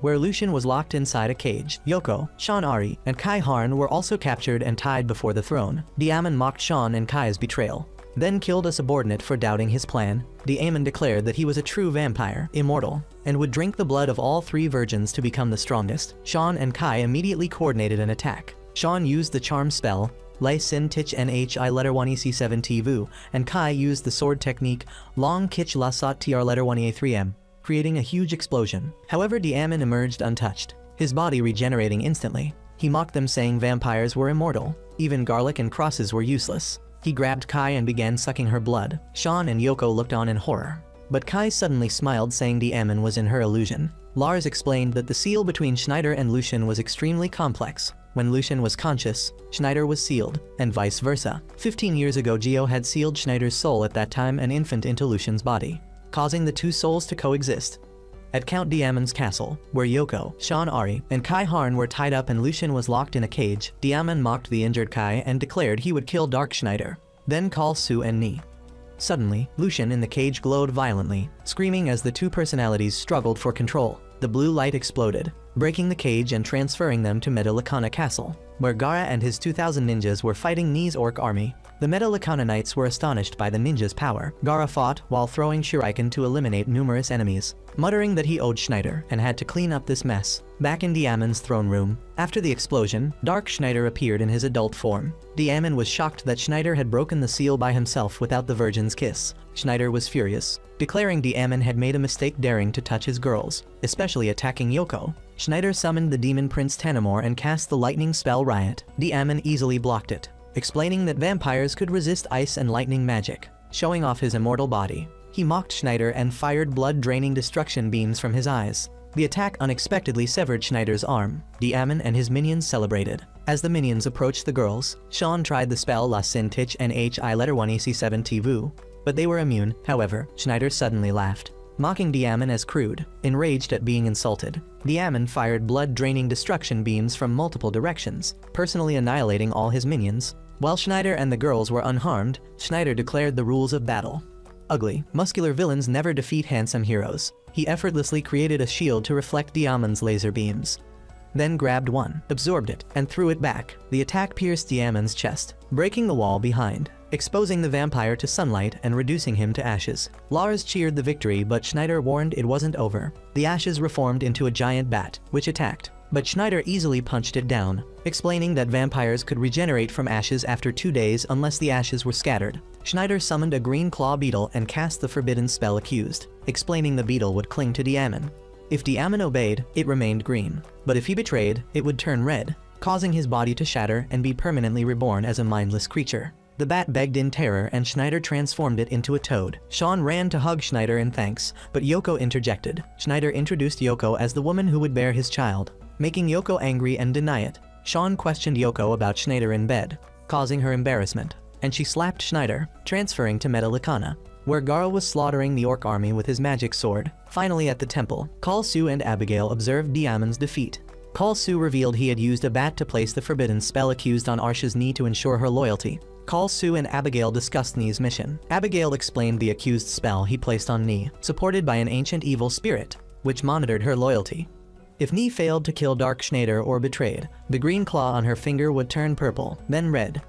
A: where Lucian was locked inside a cage. Yoko, Sean Ari, and Kai Harn were also captured and tied before the throne. Diamond mocked Sean and Kai's betrayal, then killed a subordinate for doubting his plan. Diamond declared that he was a true vampire, immortal, and would drink the blood of all 3 virgins to become the strongest. Sean and Kai immediately coordinated an attack. Sean used the charm spell, Lai Sin Tich Nhi letter 1 EC7 Tvu, and Kai used the sword technique, Long Kich La Sot Tr letter 1 A3M, creating a huge explosion. However, Diamond emerged untouched, his body regenerating instantly. He mocked them, saying vampires were immortal. Even garlic and crosses were useless. He grabbed Kai and began sucking her blood. Sean and Yoko looked on in horror. But Kai suddenly smiled, saying Diamond was in her illusion. Lars explained that the seal between Schneider and Lucian was extremely complex. When Lucian was conscious, Schneider was sealed, and vice versa. 15 years ago, Geo had sealed Schneider's soul, at that time an infant, into Lucian's body, causing the 2 souls to coexist. At Count Diamond's castle, where Yoko, Sean Ari, and Kai Harn were tied up and Lucian was locked in a cage, Diamond mocked the injured Kai and declared he would kill Dark Schneider, then call Su and Ni. Suddenly, Lucian in the cage glowed violently, screaming as the 2 personalities struggled for control. The blue light exploded, breaking the cage and transferring them to Metallicana Castle, where Gaara and his 2,000 ninjas were fighting Ni's orc army. The Metallicana Knights were astonished by the ninja's power. Gaara fought while throwing shuriken to eliminate numerous enemies, muttering that he owed Schneider and had to clean up this mess. Back in Diamond's throne room, after the explosion, Dark Schneider appeared in his adult form. Diamond was shocked that Schneider had broken the seal by himself without the Virgin's kiss. Schneider was furious, declaring Diamond had made a mistake daring to touch his girls, especially attacking Yoko. Schneider summoned the demon Prince Tanamor and cast the lightning spell Riot. Diamond easily blocked it, explaining that vampires could resist ice and lightning magic, showing off his immortal body. He mocked Schneider and fired blood-draining destruction beams from his eyes. The attack unexpectedly severed Schneider's arm. Diamond and his minions celebrated. As the minions approached the girls, Sean tried the spell La Sin Tich Nhi letter 1 EC7 Tvu, but they were immune. However, Schneider suddenly laughed, mocking Diamond as crude. Enraged at being insulted, Diamond fired blood-draining destruction beams from multiple directions, personally annihilating all his minions. While Schneider and the girls were unharmed, Schneider declared the rules of battle. Ugly, muscular villains never defeat handsome heroes. He effortlessly created a shield to reflect Diamond's laser beams, then grabbed one, absorbed it, and threw it back. The attack pierced Diamond's chest, breaking the wall behind. exposing the vampire to sunlight and reducing him to ashes. Lars cheered the victory, but Schneider warned it wasn't over. The ashes reformed into a giant bat, which attacked, but Schneider easily punched it down, explaining that vampires could regenerate from ashes after 2 days unless the ashes were scattered. Schneider summoned a green claw beetle and cast the forbidden spell Accused, explaining the beetle would cling to Diamond. If Diamond obeyed, it remained green, but if he betrayed, it would turn red, causing his body to shatter and be permanently reborn as a mindless creature. The bat begged in terror and Schneider transformed it into a toad. Sean ran to hug Schneider in thanks, but Yoko interjected. Schneider introduced Yoko as the woman who would bear his child, making Yoko angry and deny it. Sean questioned Yoko about Schneider in bed, causing her embarrassment, and she slapped Schneider, transferring to Metallicana, where Gara was slaughtering the orc army with his magic sword. Finally at the temple, Kalsu and Abigail observed Diamond's defeat. Kalsu revealed he had used a bat to place the forbidden spell Accused on Arsha's knee to ensure her loyalty. Kalsu and Abigail discussed Nee's mission. Abigail explained the Accused spell he placed on Nee, supported by an ancient evil spirit, which monitored her loyalty. If Nee failed to kill Dark Schneider or betrayed, the green claw on her finger would turn purple, then red.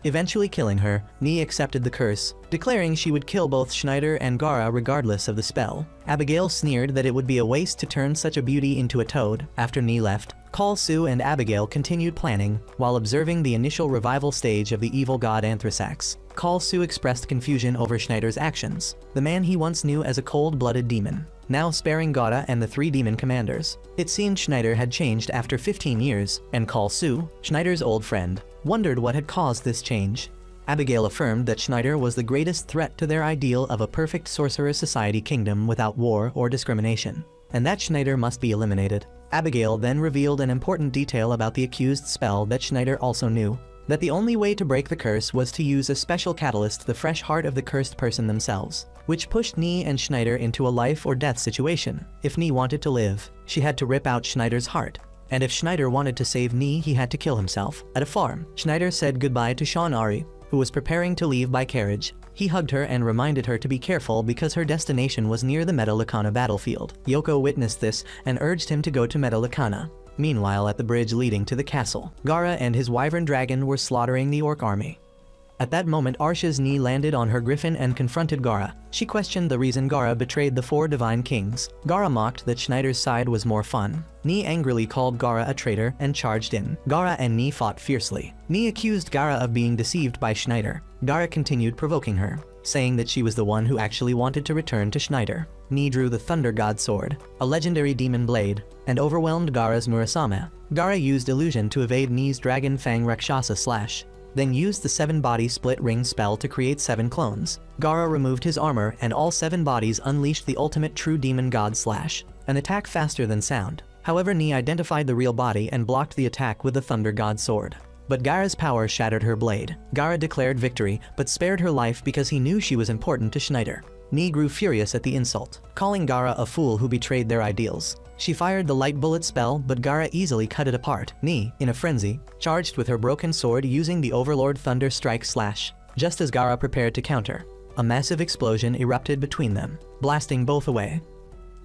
A: Eventually killing her, Nee accepted the curse, declaring she would kill both Schneider and Gara regardless of the spell. Abigail sneered that it would be a waste to turn such a beauty into a toad. After Nee left, Kalsu and Abigail continued planning, while observing the initial revival stage of the evil god Anthrasax. Kalsu expressed confusion over Schneider's actions, the man he once knew as a cold-blooded demon, now sparing Gara and the 3 demon commanders. It seemed Schneider had changed after 15 years, and Kalsu, Schneider's old friend, wondered what had caused this change. Abigail affirmed that Schneider was the greatest threat to their ideal of a perfect sorcerer society kingdom without war or discrimination, and that Schneider must be eliminated. Abigail then revealed an important detail about the Accused spell that Schneider also knew, that the only way to break the curse was to use a special catalyst, the fresh heart of the cursed person themselves, which pushed Nee and Schneider into a life or death situation. If Nee wanted to live, she had to rip out Schneider's heart, and if Schneider wanted to save Nee, he had to kill himself. At a farm, Schneider said goodbye to Sean Ari, who was preparing to leave by carriage. He hugged her and reminded her to be careful because her destination was near the Metallicana battlefield. Yoko witnessed this and urged him to go to Metallicana. Meanwhile, at the bridge leading to the castle, Gara and his wyvern dragon were slaughtering the orc army. At that moment, Arsha's knee landed on her griffin and confronted Gara. She questioned the reason Gara betrayed the 4 divine kings. Gara mocked that Schneider's side was more fun. Nee angrily called Gara a traitor and charged in. Gara and Nee fought fiercely. Nee accused Gara of being deceived by Schneider. Gara continued provoking her, saying that she was the one who actually wanted to return to Schneider. Nee drew the Thunder God Sword, a legendary demon blade, and overwhelmed Gara's Murasame. Gara used illusion to evade Nee's Dragon Fang Rakshasa Slash, then used the 7-body split ring spell to create 7 clones. Gara removed his armor and all 7 bodies unleashed the ultimate true demon god Slash, an attack faster than sound. However, Nee identified the real body and blocked the attack with the Thunder God Sword. But Gara's power shattered her blade. Gara declared victory, but spared her life because he knew she was important to Schneider. Nee grew furious at the insult, calling Gara a fool who betrayed their ideals. She fired the light bullet spell, but Gara easily cut it apart. Nee, in a frenzy, charged with her broken sword using the Overlord Thunder Strike Slash. Just as Gara prepared to counter, a massive explosion erupted between them, blasting both away.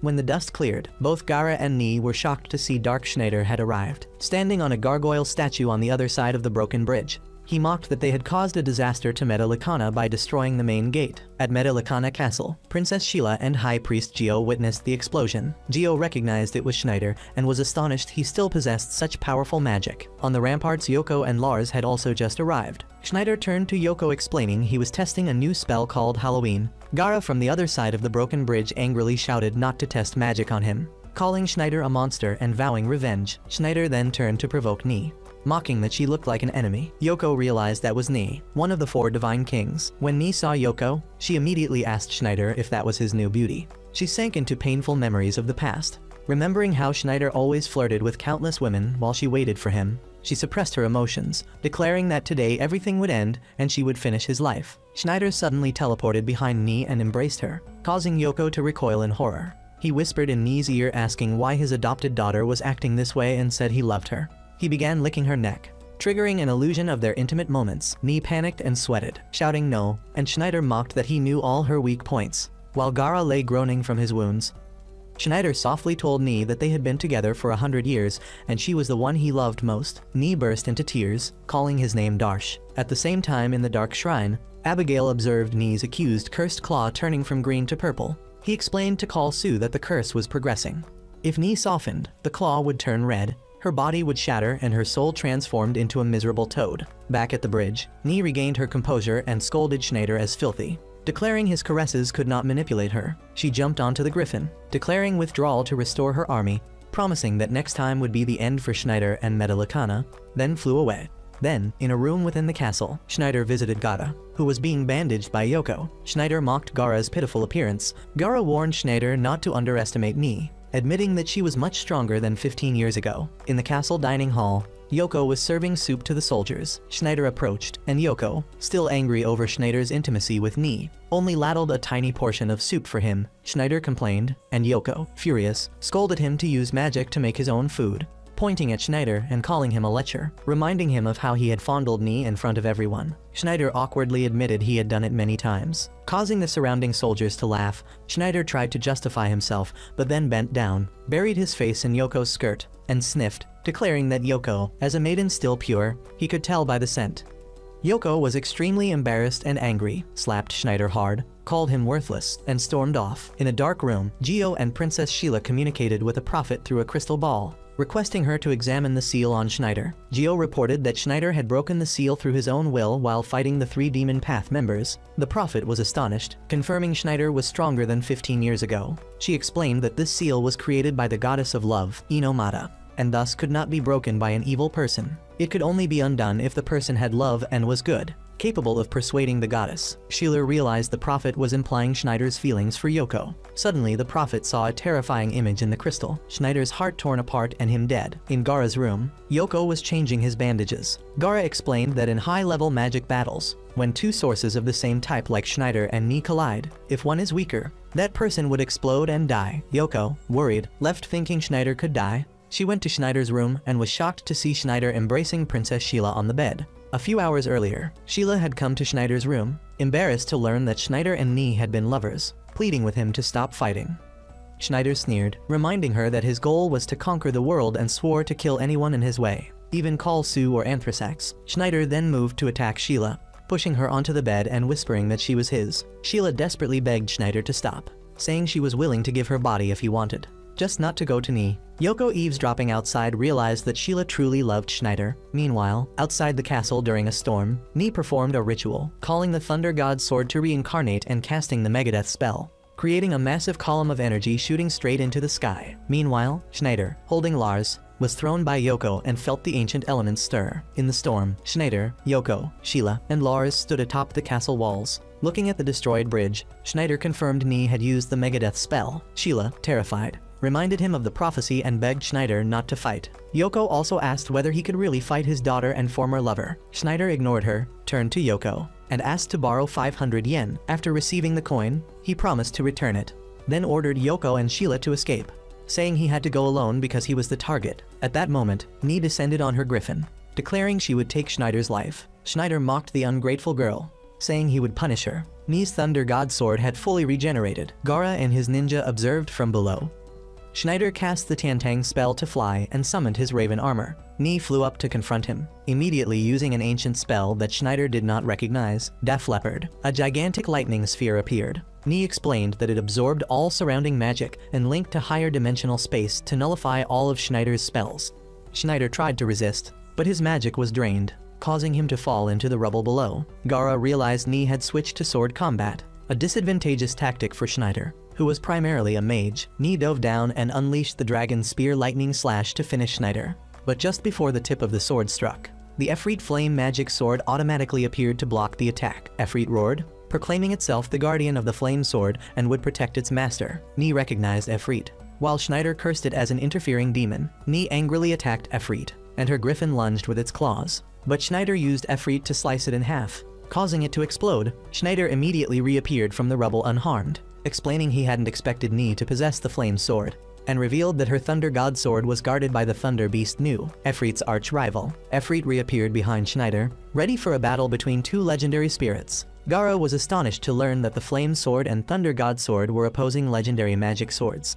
A: When the dust cleared, both Gara and Nee were shocked to see Dark Schneider had arrived, standing on a gargoyle statue on the other side of the broken bridge. He mocked that they had caused a disaster to Metallicana by destroying the main gate. At Metallicana Castle, Princess Sheila and High Priest Geo witnessed the explosion. Geo recognized it was Schneider and was astonished he still possessed such powerful magic. On the ramparts, Yoko and Lars had also just arrived. Schneider turned to Yoko explaining he was testing a new spell called Halloween. Gara from the other side of the broken bridge angrily shouted not to test magic on him, calling Schneider a monster and vowing revenge. Schneider then turned to provoke Nee, mocking that she looked like an enemy. Yoko realized that was Nee, one of the 4 divine kings. When Nee saw Yoko, she immediately asked Schneider if that was his new beauty. She sank into painful memories of the past. Remembering how Schneider always flirted with countless women while she waited for him, she suppressed her emotions, declaring that today everything would end and she would finish his life. Schneider suddenly teleported behind Nee and embraced her, causing Yoko to recoil in horror. He whispered in Nee's ear asking why his adopted daughter was acting this way and said he loved her. He began licking her neck, triggering an illusion of their intimate moments. Nee panicked and sweated, shouting no, and Schneider mocked that he knew all her weak points. While Gara lay groaning from his wounds, Schneider softly told Nee that they had been together for 100 years and she was the one he loved most. Nee burst into tears, calling his name Darsh. At the same time in the dark shrine, Abigail observed Ni's accused cursed claw turning from green to purple. He explained to Call Su that the curse was progressing. If Ni softened, the claw would turn red, her body would shatter, and her soul transformed into a miserable toad. Back at the bridge, Ni regained her composure and scolded Schneider as filthy. Declaring his caresses could not manipulate her, she jumped onto the griffin, declaring withdrawal to restore her army, promising that next time would be the end for Schneider and Metallicana, then flew away. Then, in a room within the castle, Schneider visited Gara, who was being bandaged by Yoko. Schneider mocked Gara's pitiful appearance. Gara warned Schneider not to underestimate Ni, admitting that she was much stronger than 15 years ago. In the castle dining hall, Yoko was serving soup to the soldiers. Schneider approached, and Yoko, still angry over Schneider's intimacy with Ni, only ladled a tiny portion of soup for him. Schneider complained, and Yoko, furious, scolded him to use magic to make his own food, pointing at Schneider and calling him a lecher, reminding him of how he had fondled Ni in front of everyone. Schneider awkwardly admitted he had done it many times. Causing the surrounding soldiers to laugh, Schneider tried to justify himself, but then bent down, buried his face in Yoko's skirt, and sniffed, declaring that Yoko, as a maiden still pure, he could tell by the scent. Yoko was extremely embarrassed and angry, slapped Schneider hard, called him worthless, and stormed off. In a dark room, Gio and Princess Sheila communicated with a prophet through a crystal ball, requesting her to examine the seal on Schneider. Gio reported that Schneider had broken the seal through his own will while fighting the 3 Demon Path members. The prophet was astonished, confirming Schneider was stronger than 15 years ago. She explained that this seal was created by the goddess of love, Inomata, and thus could not be broken by an evil person. It could only be undone if the person had love and was good, capable of persuading the goddess. Sheila realized the prophet was implying Schneider's feelings for Yoko. Suddenly, the prophet saw a terrifying image in the crystal, Schneider's heart torn apart and him dead. In Gara's room, Yoko was changing his bandages. Gara explained that in high-level magic battles, when 2 sources of the same type like Schneider and Ni collide, if one is weaker, that person would explode and die. Yoko, worried, left thinking Schneider could die. She went to Schneider's room and was shocked to see Schneider embracing Princess Sheila on the bed. A few hours earlier, Sheila had come to Schneider's room, embarrassed to learn that Schneider and Ni had been lovers, pleading with him to stop fighting. Schneider sneered, reminding her that his goal was to conquer the world and swore to kill anyone in his way, even Call Su or Anthrasax. Schneider then moved to attack Sheila, pushing her onto the bed and whispering that she was his. Sheila desperately begged Schneider to stop, saying she was willing to give her body if he wanted, just not to go to Ni. Yoko, eavesdropping outside, realized that Sheila truly loved Schneider. Meanwhile, outside the castle during a storm, Ni performed a ritual, calling the Thunder God's sword to reincarnate and casting the Megadeth spell, creating a massive column of energy shooting straight into the sky. Meanwhile, Schneider, holding Lars, was thrown by Yoko and felt the ancient elements stir. In the storm, Schneider, Yoko, Sheila, and Lars stood atop the castle walls. Looking at the destroyed bridge, Schneider confirmed Ni had used the Megadeth spell. Sheila, terrified, reminded him of the prophecy and begged Schneider not to fight. Yoko also asked whether he could really fight his daughter and former lover. Schneider ignored her, turned to Yoko, and asked to borrow 500 yen. After receiving the coin, he promised to return it, then ordered Yoko and Sheila to escape, saying he had to go alone because he was the target. At that moment, Ni descended on her griffin, declaring she would take Schneider's life. Schneider mocked the ungrateful girl, saying he would punish her. Ni's Thunder God sword had fully regenerated. Gara and his ninja observed from below. Schneider cast the Tiantang spell to fly and summoned his raven armor. Ni flew up to confront him, immediately using an ancient spell that Schneider did not recognize, Death Leopard. A gigantic lightning sphere appeared. Ni explained that it absorbed all surrounding magic and linked to higher dimensional space to nullify all of Schneider's spells. Schneider tried to resist, but his magic was drained, causing him to fall into the rubble below. Gara realized Ni had switched to sword combat, a disadvantageous tactic for Schneider, who was primarily a mage. Ni dove down and unleashed the dragon spear lightning slash to finish Schneider. But just before the tip of the sword struck, the Efreet flame magic sword automatically appeared to block the attack. Efreet roared, proclaiming itself the guardian of the flame sword and would protect its master. Ni recognized Efreet. While Schneider cursed it as an interfering demon, Ni angrily attacked Efreet, and her griffin lunged with its claws. But Schneider used Efreet to slice it in half, causing it to explode. Schneider immediately reappeared from the rubble unharmed, explaining he hadn't expected Ni to possess the flame sword, and revealed that her Thunder God sword was guarded by the Thunder Beast Nu, Efreet's arch-rival. Efreet reappeared behind Schneider, ready for a battle between 2 legendary spirits. Gara was astonished to learn that the Flame Sword and Thunder God Sword were opposing legendary magic swords.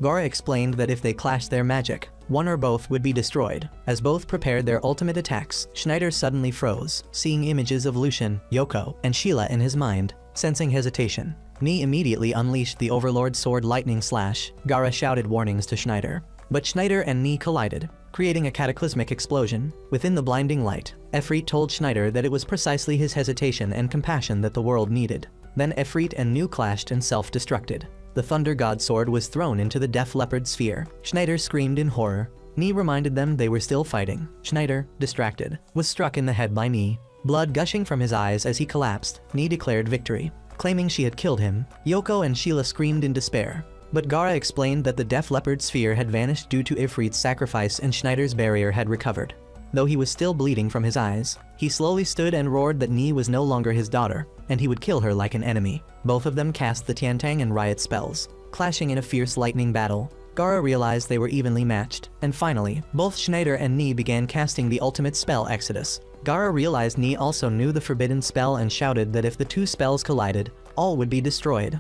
A: Gara explained that if they clashed their magic, one or both would be destroyed. As both prepared their ultimate attacks, Schneider suddenly froze, seeing images of Lucian, Yoko, and Sheila in his mind. Sensing hesitation, Ni immediately unleashed the Overlord Sword Lightning Slash. Gara shouted warnings to Schneider, but Schneider and Ni collided, creating a cataclysmic explosion. Within the blinding light, Efreet told Schneider that it was precisely his hesitation and compassion that the world needed. Then Efreet and Nu clashed and self-destructed. The Thunder God Sword was thrown into the Death Leopard sphere. Schneider screamed in horror. Ni reminded them they were still fighting. Schneider, distracted, was struck in the head by Ni. Blood gushing from his eyes as he collapsed, Ni declared victory, claiming she had killed him. Yoko and Sheila screamed in despair, but Gara explained that the Death Leopard sphere had vanished due to Ifrit's sacrifice and Schneider's barrier had recovered. Though he was still bleeding from his eyes, he slowly stood and roared that Ni was no longer his daughter, and he would kill her like an enemy. Both of them cast the Tiantang and Riot spells, clashing in a fierce lightning battle. Gara realized they were evenly matched, and finally, both Schneider and Ni began casting the ultimate spell Exodus. Gara realized Ni also knew the forbidden spell and shouted that if the two spells collided, all would be destroyed.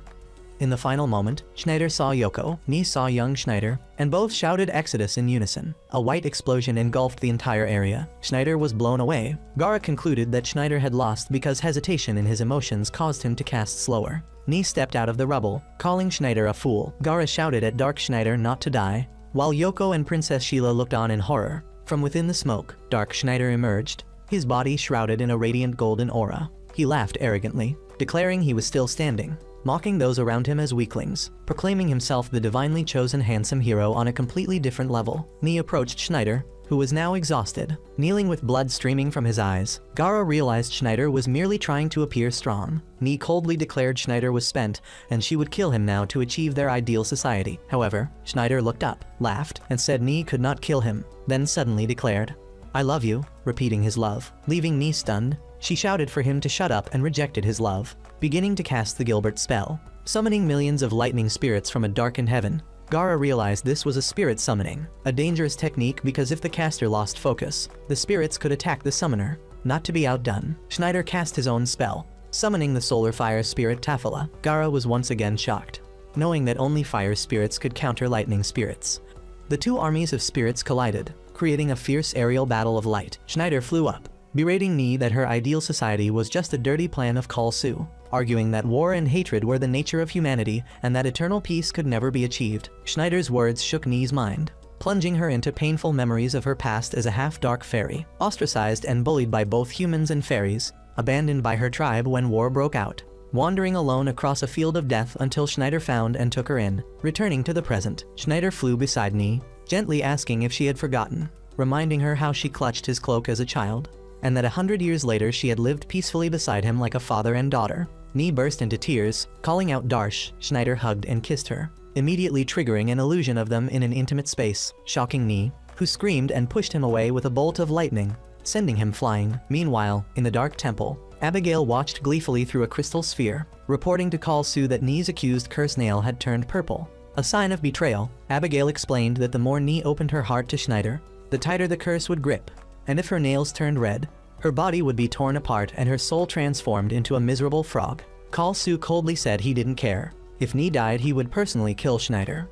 A: In the final moment, Schneider saw Yoko, Ni saw young Schneider, and both shouted Exodus in unison. A white explosion engulfed the entire area. Schneider was blown away. Gara concluded that Schneider had lost because hesitation in his emotions caused him to cast slower. Ni stepped out of the rubble, calling Schneider a fool. Gara shouted at Dark Schneider not to die, while Yoko and Princess Sheila looked on in horror. From within the smoke, Dark Schneider emerged, his body shrouded in a radiant golden aura. He laughed arrogantly, declaring he was still standing, mocking those around him as weaklings, proclaiming himself the divinely chosen handsome hero on a completely different level. Ni approached Schneider, who was now exhausted, kneeling with blood streaming from his eyes. Gara realized Schneider was merely trying to appear strong. Ni coldly declared Schneider was spent, and she would kill him now to achieve their ideal society. However, Schneider looked up, laughed, and said Ni could not kill him, then suddenly declared, "I love you," repeating his love. Leaving Ni stunned, she shouted for him to shut up and rejected his love, beginning to cast the Gilbert spell, summoning millions of lightning spirits from a darkened heaven. Gara realized this was a spirit summoning, a dangerous technique because if the caster lost focus, the spirits could attack the summoner. Not to be outdone, Schneider cast his own spell, summoning the solar fire spirit Tafala. Gara was once again shocked, knowing that only fire spirits could counter lightning spirits. The two armies of spirits collided, creating a fierce aerial battle of light. Schneider flew up, berating Ni that her ideal society was just a dirty plan of Khal Su, arguing that war and hatred were the nature of humanity and that eternal peace could never be achieved. Schneider's words shook Ni's mind, plunging her into painful memories of her past as a half-dark fairy, ostracized and bullied by both humans and fairies, abandoned by her tribe when war broke out, wandering alone across a field of death until Schneider found and took her in. Returning to the present, Schneider flew beside Ni, gently asking if she had forgotten, reminding her how she clutched his cloak as a child, and that 100 years later she had lived peacefully beside him like a father and daughter. Ni burst into tears, calling out Darsh. Schneider hugged and kissed her, immediately triggering an illusion of them in an intimate space, shocking Ni, who screamed and pushed him away with a bolt of lightning, sending him flying. Meanwhile, in the dark temple, Abigail watched gleefully through a crystal sphere, reporting to Khal Su that Ni's accused curse nail had turned purple. A sign of betrayal, Abigail explained that the more Ni opened her heart to Schneider, the tighter the curse would grip, and if her nails turned red, her body would be torn apart and her soul transformed into a miserable frog. Khal Su coldly said he didn't care. If Ni died, he would personally kill Schneider.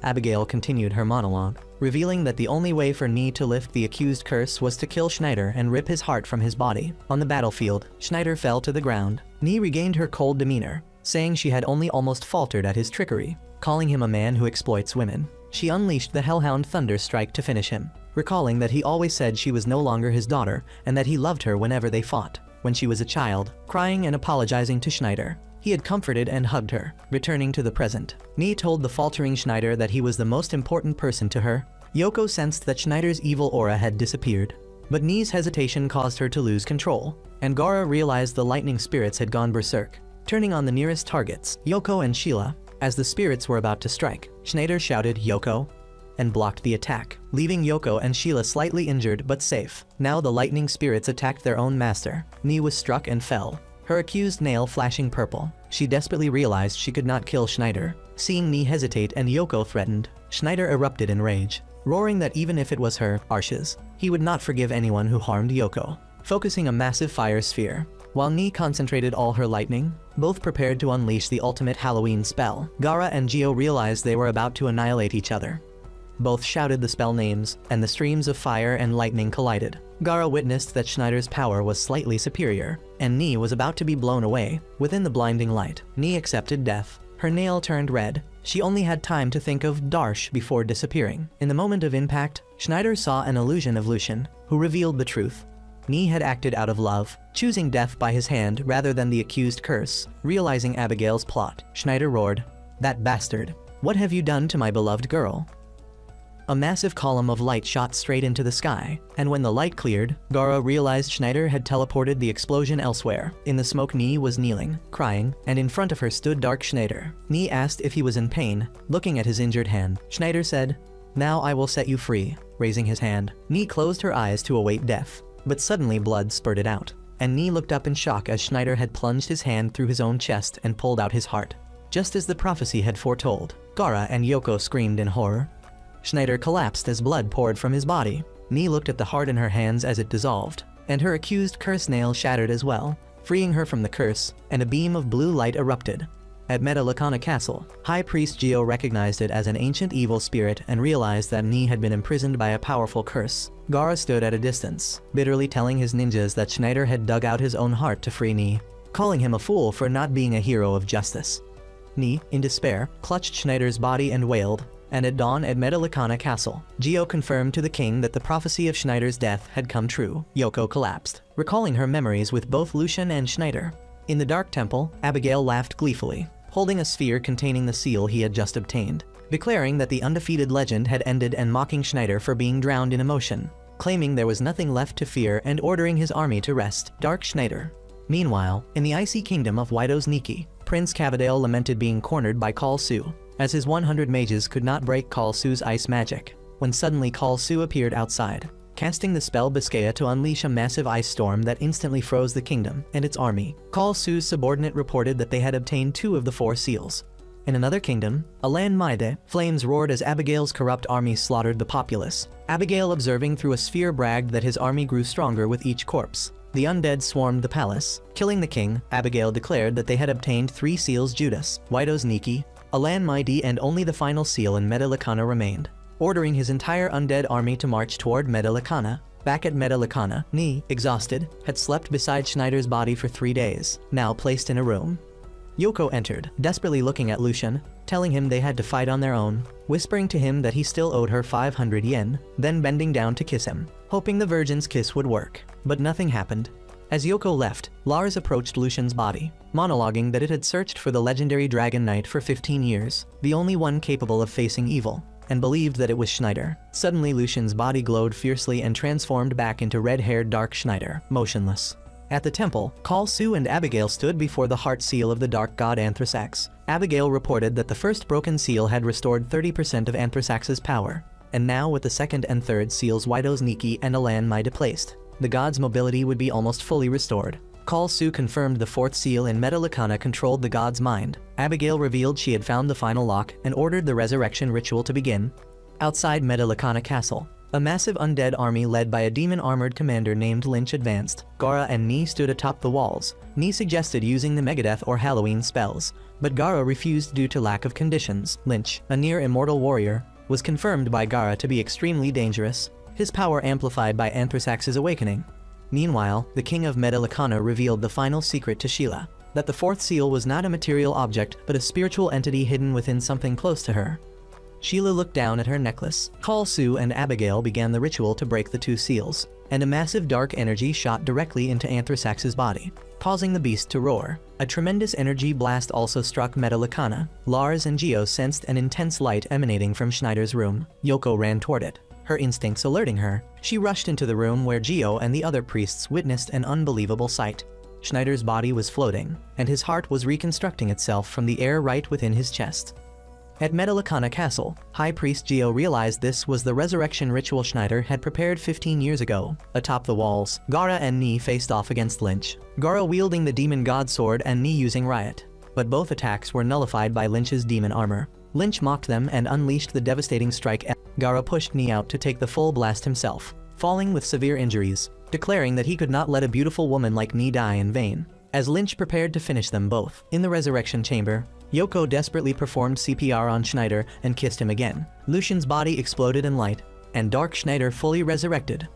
A: Abigail continued her monologue, revealing that the only way for Ni to lift the accused curse was to kill Schneider and rip his heart from his body. On the battlefield, Schneider fell to the ground. Ni regained her cold demeanor, saying she had only almost faltered at his trickery, calling him a man who exploits women. She unleashed the Hellhound Thunder Strike to finish him, recalling that he always said she was no longer his daughter and that he loved her whenever they fought. When she was a child, crying and apologizing to Schneider, he had comforted and hugged her. Returning to the present, Ni told the faltering Schneider that he was the most important person to her. Yoko sensed that Schneider's evil aura had disappeared, but Ni's hesitation caused her to lose control, and Gara realized the lightning spirits had gone berserk, turning on the nearest targets, Yoko and Sheila. As the spirits were about to strike, Schneider shouted "Yoko!" and blocked the attack, leaving Yoko and Sheila slightly injured but safe. Now the lightning spirits attacked their own master. Ni was struck and fell, her accused nail flashing purple. She desperately realized she could not kill Schneider. Seeing Ni hesitate and Yoko threatened, Schneider erupted in rage, roaring that even if it was her, Arsh's, he would not forgive anyone who harmed Yoko. Focusing a massive fire sphere, While Ni concentrated all her lightning, both prepared to unleash the ultimate Halloween spell. Gaara and Geo realized they were about to annihilate each other. Both shouted the spell names, and the streams of fire and lightning collided. Gaara witnessed that Schneider's power was slightly superior, and Ni was about to be blown away. Within the blinding light, Ni accepted death. Her nail turned red. She only had time to think of Darsh before disappearing. In the moment of impact, Schneider saw an illusion of Lucian, who revealed the truth. Ni had acted out of love, choosing death by his hand rather than the accused curse. Realizing Abigail's plot, Schneider roared, "That bastard! What have you done to my beloved girl?" A massive column of light shot straight into the sky, and when the light cleared, Gaara realized Schneider had teleported the explosion elsewhere. In the smoke, Ni was kneeling, crying, and in front of her stood Dark Schneider. Ni asked if he was in pain, looking at his injured hand. Schneider said, "Now I will set you free," raising his hand. Ni closed her eyes to await death, but suddenly blood spurted out, and Ni looked up in shock as Schneider had plunged his hand through his own chest and pulled out his heart. Just as the prophecy had foretold, Gaara and Yoko screamed in horror. Schneider collapsed as blood poured from his body. Ni looked at the heart in her hands as it dissolved, and her accused curse nail shattered as well, freeing her from the curse, and a beam of blue light erupted. At Metallicana Castle, High Priest Geo recognized it as an ancient evil spirit and realized that Ni had been imprisoned by a powerful curse. Gaara stood at a distance, bitterly telling his ninjas that Schneider had dug out his own heart to free Ni, calling him a fool for not being a hero of justice. Ni, in despair, clutched Schneider's body and wailed, and at dawn at Metallicana Castle, Geo confirmed to the king that the prophecy of Schneider's death had come true. Yoko collapsed, recalling her memories with both Lucian and Schneider. In the Dark Temple, Abigail laughed gleefully, holding a sphere containing the seal he had just obtained, declaring that the undefeated legend had ended and mocking Schneider for being drowned in emotion, claiming there was nothing left to fear and ordering his army to rest. Dark Schneider. Meanwhile, in the icy kingdom of Wido's Niki, Prince Cavadale lamented being cornered by Khal Su, as his 100 mages could not break Khal Su's ice magic, when suddenly Khal Su appeared outside, casting the spell Biscaya to unleash a massive ice storm that instantly froze the kingdom and its army. Khal Su's subordinate reported that they had obtained 2 of the 4 seals. In another kingdom, Alan Maide, flames roared as Abigail's corrupt army slaughtered the populace. Abigail, observing through a sphere, bragged that his army grew stronger with each corpse. The undead swarmed the palace, killing the king. Abigail declared that they had obtained 3 seals: Judas, Wido's Niki, Alan Maide, and only the final seal in Metallicana remained, ordering his entire undead army to march toward Metallicana. Back at Metallicana, Ni, exhausted, had slept beside Schneider's body for 3 days, now placed in a room. Yoko entered, desperately looking at Lucian, telling him they had to fight on their own, whispering to him that he still owed her 500 yen, then bending down to kiss him, hoping the virgin's kiss would work. But nothing happened. As Yoko left, Lars approached Lucian's body, monologuing that it had searched for the legendary Dragon Knight for 15 years, the only one capable of facing evil, and believed that it was Schneider. Suddenly Lucian's body glowed fiercely and transformed back into red-haired Dark Schneider, motionless. At the temple, Khal Su and Abigail stood before the heart seal of the dark god Anthrasax. Abigail reported that the first broken seal had restored 30% of Anthrasax's power, and now with the second and third seals Wido's Niki and Alan Maide placed, the god's mobility would be almost fully restored. Khal Su confirmed the 4th seal in Metallicana controlled the god's mind. Abigail revealed she had found the final lock and ordered the resurrection ritual to begin. Outside Metallicana Castle, a massive undead army led by a demon-armored commander named Lynch advanced. Gaara and Ni stood atop the walls. Ni suggested using the Megadeath or Halloween spells, but Gaara refused due to lack of conditions. Lynch, a near-immortal warrior, was confirmed by Gaara to be extremely dangerous, his power amplified by Anthrasax's awakening. Meanwhile, the king of Metallicana revealed the final secret to Sheila, that the 4th seal was not a material object but a spiritual entity hidden within something close to her. Sheila looked down at her necklace. Khal Su and Abigail began the ritual to break the 2 seals, and a massive dark energy shot directly into Anthrasax's body, causing the beast to roar. A tremendous energy blast also struck Metallicana. Lars and Geo sensed an intense light emanating from Schneider's room. Yoko ran toward it, her instincts alerting her. She rushed into the room where Geo and the other priests witnessed an unbelievable sight. Schneider's body was floating, and his heart was reconstructing itself from the air right within his chest. At Metallicana Castle, High Priest Geo realized this was the resurrection ritual Schneider had prepared 15 years ago. Atop the walls, Gaara and Ni faced off against Lynch, Gaara wielding the demon god sword and Ni using Riot. But both attacks were nullified by Lynch's demon armor. Lynch mocked them and unleashed the devastating strike. Gaara pushed Ni out to take the full blast himself, falling with severe injuries. declaring that he could not let a beautiful woman like Ni die in vain. As Lynch prepared to finish them both, in the resurrection chamber, Yoko desperately performed CPR on Schneider and kissed him again. Lucian's body exploded in light, and Dark Schneider fully resurrected,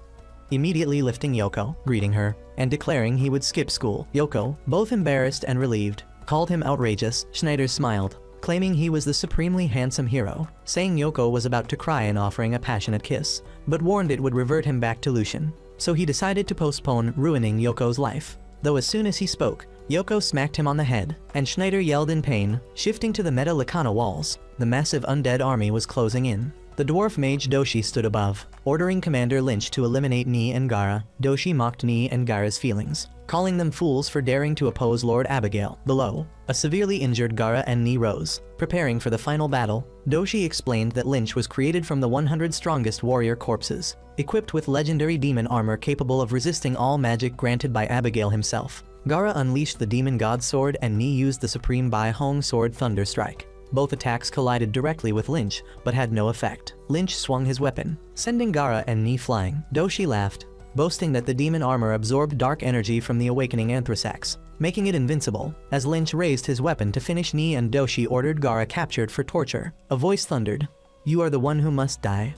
A: immediately lifting Yoko, greeting her, and declaring he would skip school. Yoko, both embarrassed and relieved, called him outrageous. Schneider smiled, claiming he was the supremely handsome hero, saying Yoko was about to cry and offering a passionate kiss, but warned it would revert him back to Lucian. So he decided to postpone ruining Yoko's life. Though as soon as he spoke, Yoko smacked him on the head, and Schneider yelled in pain, shifting to the Meta Lacana walls. The massive undead army was closing in. The dwarf mage Doshi stood above, ordering Commander Lynch to eliminate Ni and Gara. Doshi mocked Ni and Gara's feelings, calling them fools for daring to oppose Lord Abigail. Below, a severely injured Gara and Ni rose, preparing for the final battle. Doshi explained that Lynch was created from the 100 strongest warrior corpses, equipped with legendary demon armor capable of resisting all magic granted by Abigail himself. Gara unleashed the demon god sword and Ni used the supreme Bai Hong sword Thunder Strike. Both attacks collided directly with Lynch, but had no effect. Lynch swung his weapon, sending Gara and Ni flying. Doshi laughed, boasting that the demon armor absorbed dark energy from the awakening Anthrasax, making it invincible. As Lynch raised his weapon to finish Ni and Doshi ordered Gara captured for torture. A voice thundered, "You are the one who must die."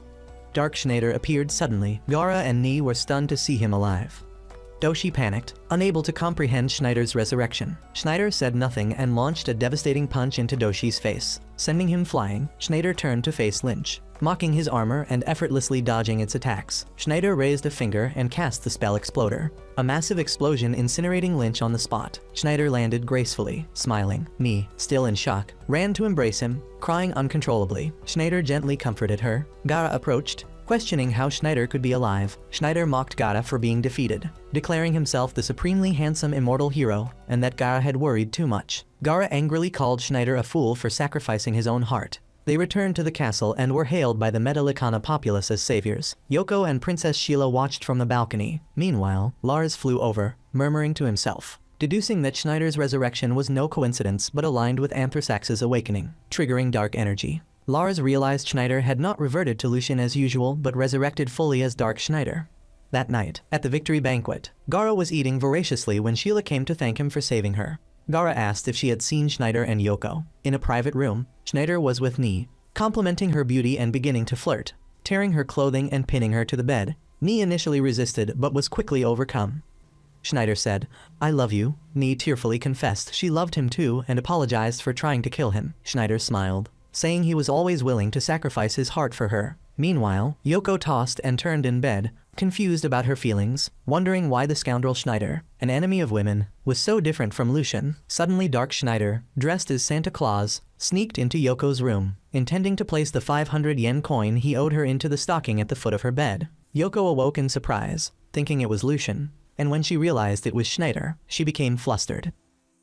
A: Dark Schneider appeared suddenly. Gara and Ni were stunned to see him alive. Doshi panicked, unable to comprehend Schneider's resurrection. Schneider said nothing and launched a devastating punch into Doshi's face, sending him flying. Schneider turned to face Lynch, mocking his armor and effortlessly dodging its attacks. Schneider raised a finger and cast the spell Exploder, a massive explosion incinerating Lynch on the spot. Schneider landed gracefully, smiling. Ni, still in shock, ran to embrace him, crying uncontrollably. Schneider gently comforted her. Gara approached, questioning how Schneider could be alive. Schneider mocked Gara for being defeated, declaring himself the supremely handsome immortal hero, and that Gara had worried too much. Gara angrily called Schneider a fool for sacrificing his own heart. They returned to the castle and were hailed by the Meta Lacana populace as saviors. Yoko and Princess Sheila watched from the balcony. Meanwhile, Lars flew over, murmuring to himself, deducing that Schneider's resurrection was no coincidence but aligned with Anthrasax's awakening, triggering dark energy. Lars realized Schneider had not reverted to Lucian as usual but resurrected fully as Dark Schneider. That night, at the victory banquet, Gara was eating voraciously when Sheila came to thank him for saving her. Gara asked if she had seen Schneider and Yoko. In a private room, Schneider was with Ni, complimenting her beauty and beginning to flirt, tearing her clothing and pinning her to the bed. Ni initially resisted but was quickly overcome. Schneider said, "I love you." Ni tearfully confessed she loved him too and apologized for trying to kill him. Schneider smiled, saying he was always willing to sacrifice his heart for her. Meanwhile, Yoko tossed and turned in bed, confused about her feelings, wondering why the scoundrel Schneider, an enemy of women, was so different from Lucian. Suddenly Dark Schneider, dressed as Santa Claus, sneaked into Yoko's room, intending to place the 500 yen coin he owed her into the stocking at the foot of her bed. Yoko awoke in surprise, thinking it was Lucian, and when she realized it was Schneider, she became flustered.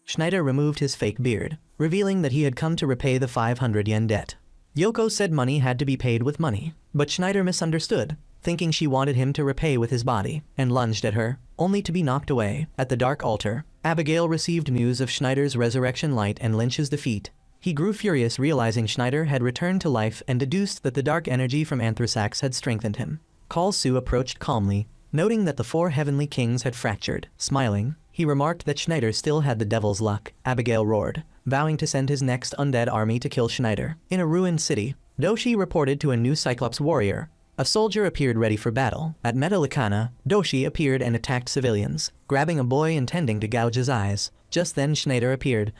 A: Schneider removed his fake beard, revealing that he had come to repay the 500 yen debt. Yoko said money had to be paid with money, but Schneider misunderstood, thinking she wanted him to repay with his body, and lunged at her, only to be knocked away. At the dark altar, Abigail received news of Schneider's resurrection light and Lynch's defeat. He grew furious realizing Schneider had returned to life and deduced that the dark energy from Anthrasax had strengthened him. Kal Su approached calmly, noting that the 4 heavenly kings had fractured. Smiling, he remarked that Schneider still had the devil's luck. Abigail roared, vowing to send his next undead army to kill Schneider. In a ruined city, Doshi reported to a new Cyclops warrior. A soldier appeared ready for battle. At Meta Lacana, Doshi appeared and attacked civilians, grabbing a boy intending to gouge his eyes. Just then Schneider appeared.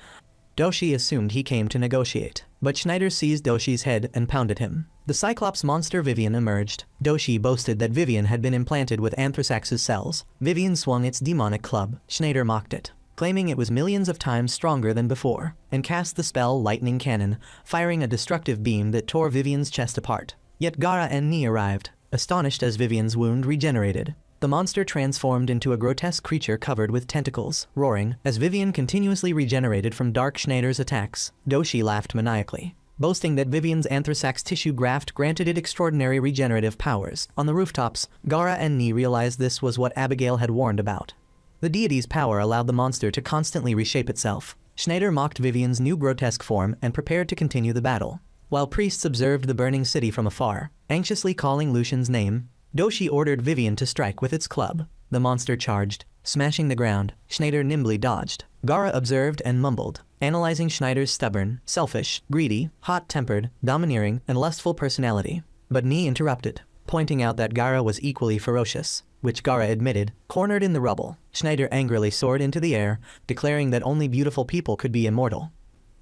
A: Doshi assumed he came to negotiate, but Schneider seized Doshi's head and pounded him. The Cyclops monster Vivian emerged. Doshi boasted that Vivian had been implanted with Anthrasax's cells. Vivian swung its demonic club. Schneider mocked it, claiming it was millions of times stronger than before, and cast the spell Lightning Cannon, firing a destructive beam that tore Vivian's chest apart. Yet Gara and Ni arrived, astonished as Vivian's wound regenerated. The monster transformed into a grotesque creature covered with tentacles, roaring, as Vivian continuously regenerated from Dark Schneider's attacks. Doshi laughed maniacally, boasting that Vivian's Anthrasax tissue graft granted it extraordinary regenerative powers. On the rooftops, Gara and Ni realized this was what Abigail had warned about. The deity's power allowed the monster to constantly reshape itself. Schneider mocked Vivian's new grotesque form and prepared to continue the battle. While priests observed the burning city from afar, anxiously calling Lucian's name, Doshi ordered Vivian to strike with its club. The monster charged, smashing the ground. Schneider nimbly dodged. Gara observed and mumbled, analyzing Schneider's stubborn, selfish, greedy, hot-tempered, domineering, and lustful personality. But Ni interrupted, pointing out that Gara was equally ferocious, which Gara admitted. Cornered in the rubble, Schneider angrily soared into the air, declaring that only beautiful people could be immortal.